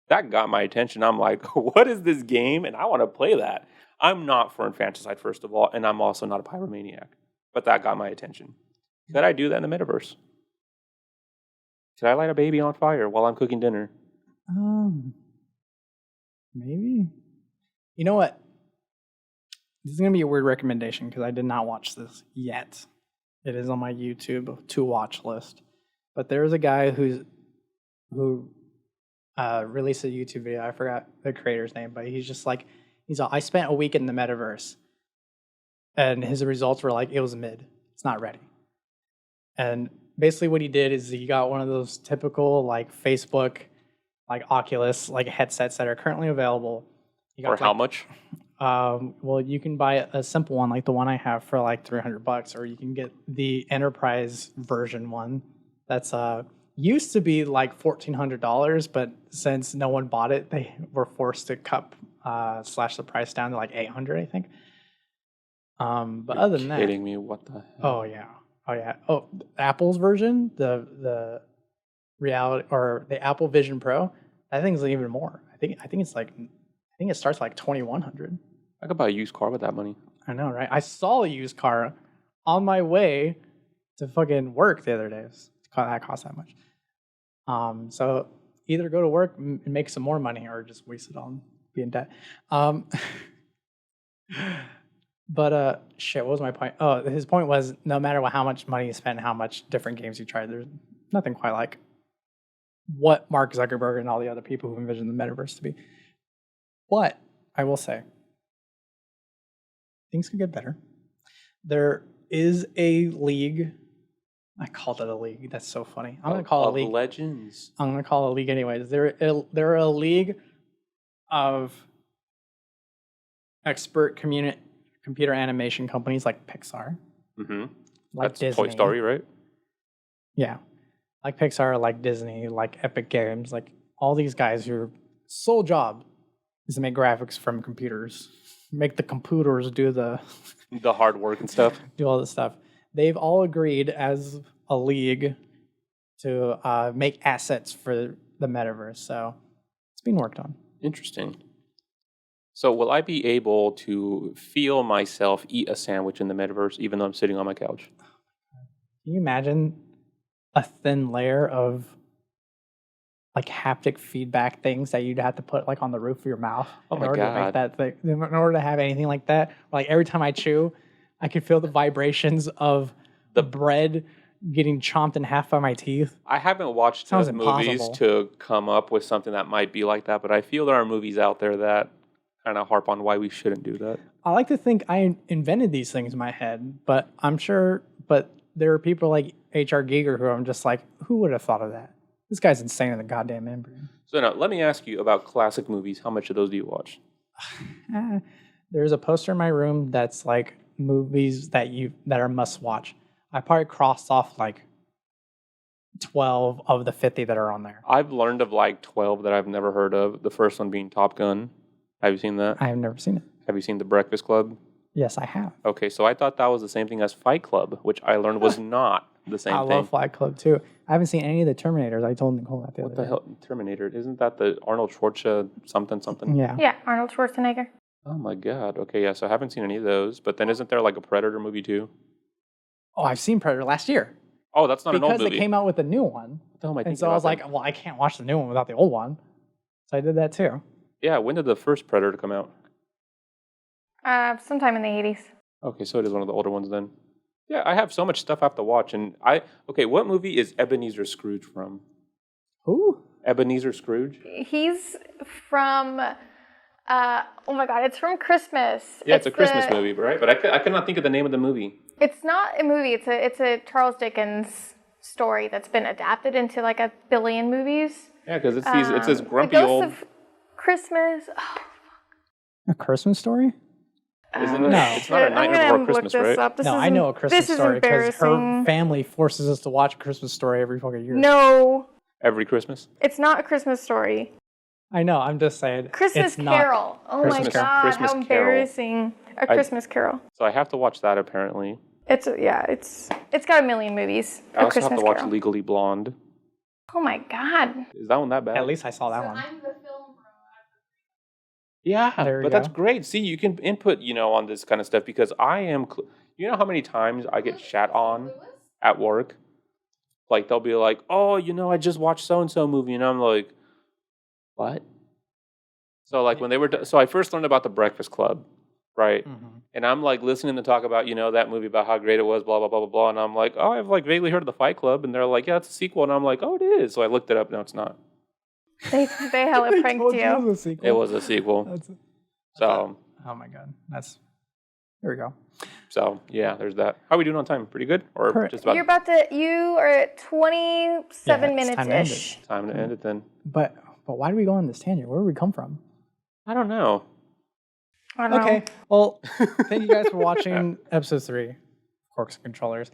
That got my attention. I'm like, what is this game? And I want to play that. I'm not for infanticide, first of all, and I'm also not a pyromaniac. But that got my attention. Could I do that in the metaverse? Could I light a baby on fire while I'm cooking dinner? Maybe. You know what? This is going to be a weird recommendation because I did not watch this yet. It is on my YouTube to watch list. But there is a guy who released a YouTube video. I forgot the creator's name, but he's just like, I spent a week in the metaverse. And his results were like, it was mid. It's not ready. And basically what he did is he got one of those typical like Facebook, like Oculus, like headsets that are currently available. For how much? Well, you can buy a simple one like the one I have for like $300, or you can get the enterprise version one that's used to be like $1,400, but since no one bought it, they were forced to slash the price down to like $800, I think. But other than that, kidding me? What the hell? Oh yeah. Oh, Apple's version, the reality or the Apple Vision Pro, that thing's even more. I think it starts like $2,100. I could buy a used car with that money. I know, right? I saw a used car on my way to fucking work the other day. That cost that much. So either go to work and make some more money, or just waste it on be in debt. But shit, what was my point? Oh, his point was no matter how much money you spend, how much different games you try, there's nothing quite like what Mark Zuckerberg and all the other people who envision the metaverse to be. But I will say, things could get better. There is a league. I called it a league. That's so funny. I'm going to call it a league. Legends. I'm going to call it a league anyways. They're a league of expert computer animation companies like Pixar. Mm-hmm. Like That's Disney. Toy Story, right? Yeah. Like Pixar, like Disney, like Epic Games, like all these guys whose sole job is to make graphics from computers. Make the computers do the hard work and stuff. Do all this stuff. They've all agreed as a league to make assets for the metaverse. So it's being worked on. Interesting. So will I be able to feel myself eat a sandwich in the metaverse even though I'm sitting on my couch? Can you imagine a thin layer of like haptic feedback things that you'd have to put like on the roof of your mouth in order to make that thing, in order to have anything like that? Like every time I chew, I could feel the vibrations of the bread getting chomped in half by my teeth. I haven't watched enough movies to come up with something that might be like that, but I feel there are movies out there that kind of harp on why we shouldn't do that. I like to think I invented these things in my head, but I'm sure, but there are people like H.R. Giger who I'm just like, who would have thought of that? This guy's insane in the goddamn membrane. So now, let me ask you about classic movies. How much of those do you watch? There's a poster in my room that's like movies that are must watch. I probably crossed off like 12 of the 50 that are on there. I've learned of like 12 that I've never heard of. The first one being Top Gun. Have you seen that? I have never seen it. Have you seen The Breakfast Club? Yes, I have. Okay, so I thought that was the same thing as Fight Club, which I learned was not the same thing. I love Fight Club too. I haven't seen any of the Terminators. I told Nicole that the other day. What the hell? Terminator? Isn't that the Arnold Schwarzenegger something? Yeah. Yeah, Arnold Schwarzenegger. Oh my God. Okay, yeah, so I haven't seen any of those. But then isn't there like a Predator movie too? Oh, I've seen Predator last year. Oh, that's not an old movie. Because they came out with a new one. What the hell am I thinking and so I was like, well, I can't watch the new one without the old one. So I did that too. Yeah, when did the first Predator come out? Sometime in the 80s. Okay, so it is one of the older ones then. Yeah, I have so much stuff I have to watch. And what movie is Ebenezer Scrooge from? Who? Ebenezer Scrooge? He's from, oh my God, it's from Christmas. Yeah, it's a Christmas movie, right? But I cannot think of the name of the movie. It's not a movie. It's a Charles Dickens story that's been adapted into like a billion movies. Yeah, because it's this grumpy the Ghost old... of Christmas. Oh, A Christmas Story? Isn't it? No. It's not a Nightmare Before Christmas, right? I know A Christmas Story because her family forces us to watch A Christmas Story every fucking year. No. Every Christmas? It's not A Christmas Story. I know, I'm just saying. Christmas Carol. Oh my God, Christmas how embarrassing. A Christmas Carol. So I have to watch that apparently. It's got a million movies. I also have to watch Legally Blonde. Oh my God. Is that one that bad? At least I saw that one. I'm the film bro. Yeah, but that's great. See, you can input, on this kind of stuff because I am. You know how many times I get shat on at work? Like they'll be like, "Oh, I just watched so and so movie," and I'm like, "What?" So like when they were, so I first learned about The Breakfast Club, right? Mm-hmm. And I'm like listening to talk about that movie about how great it was, blah blah blah blah blah, and I'm like, "Oh, I've like vaguely heard of The Fight Club," and they're like, "Yeah, it's a sequel," and I'm like, "Oh, it is." So I looked it up. No, it's not. They hella pranked you. It was a sequel. So. Oh my God, there we go. So yeah, there's that. How are we doing on time? Pretty good, or just about? You are at 27 minutes ish. Time to end it then. But why do we go on this tangent? Where did we come from? I don't know. Okay, well, thank you guys for watching episode 3, Corks and Controllers.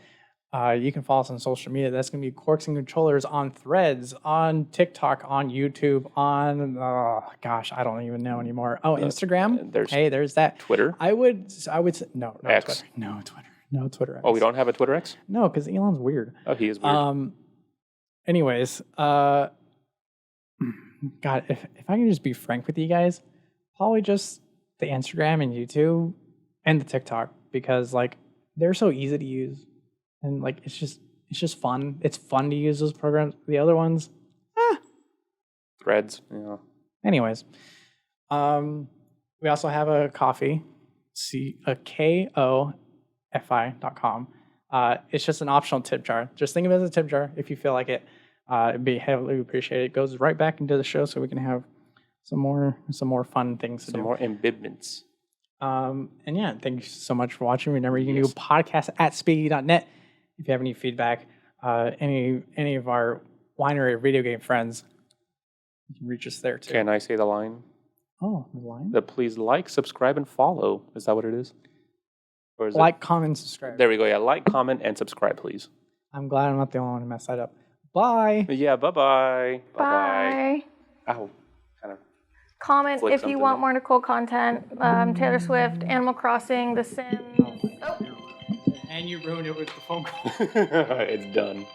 You can follow us on social media. That's going to be Corks and Controllers on Threads, on TikTok, on YouTube, on, I don't even know anymore. Oh, Instagram. There's that. Twitter. I would say, no X. Twitter. No Twitter. X. Oh, we don't have a Twitter X? No, because Elon's weird. Oh, he is weird. Anyways, God, if I can just be frank with you guys, probably just the Instagram and YouTube and the TikTok, because like they're so easy to use and like it's just fun. It's fun to use those programs. The other ones, Threads. Yeah. Anyways, we also have a coffee, KOFI.com. It's just an optional tip jar. Just think of it as a tip jar if you feel like it. It'd be heavily appreciated. It goes right back into the show so we can have some more fun things to do. Some more imbibements. And yeah, thank you so much for watching. Remember, you can do podcast at speedy.net. If you have any feedback, any of our winery video game friends, you can reach us there too. Can I say the line? Oh, the line? Please like, subscribe, and follow. Is that what it is? Or is like, comment, subscribe. There we go. Yeah, like, comment, and subscribe, please. I'm glad I'm not the only one to mess that up. Bye. Yeah, bye-bye. Bye. Ow. Kind of. Comment if you want more Nicole content. Taylor Swift, Animal Crossing, The Sims. And you ruined it with the phone call. It's done.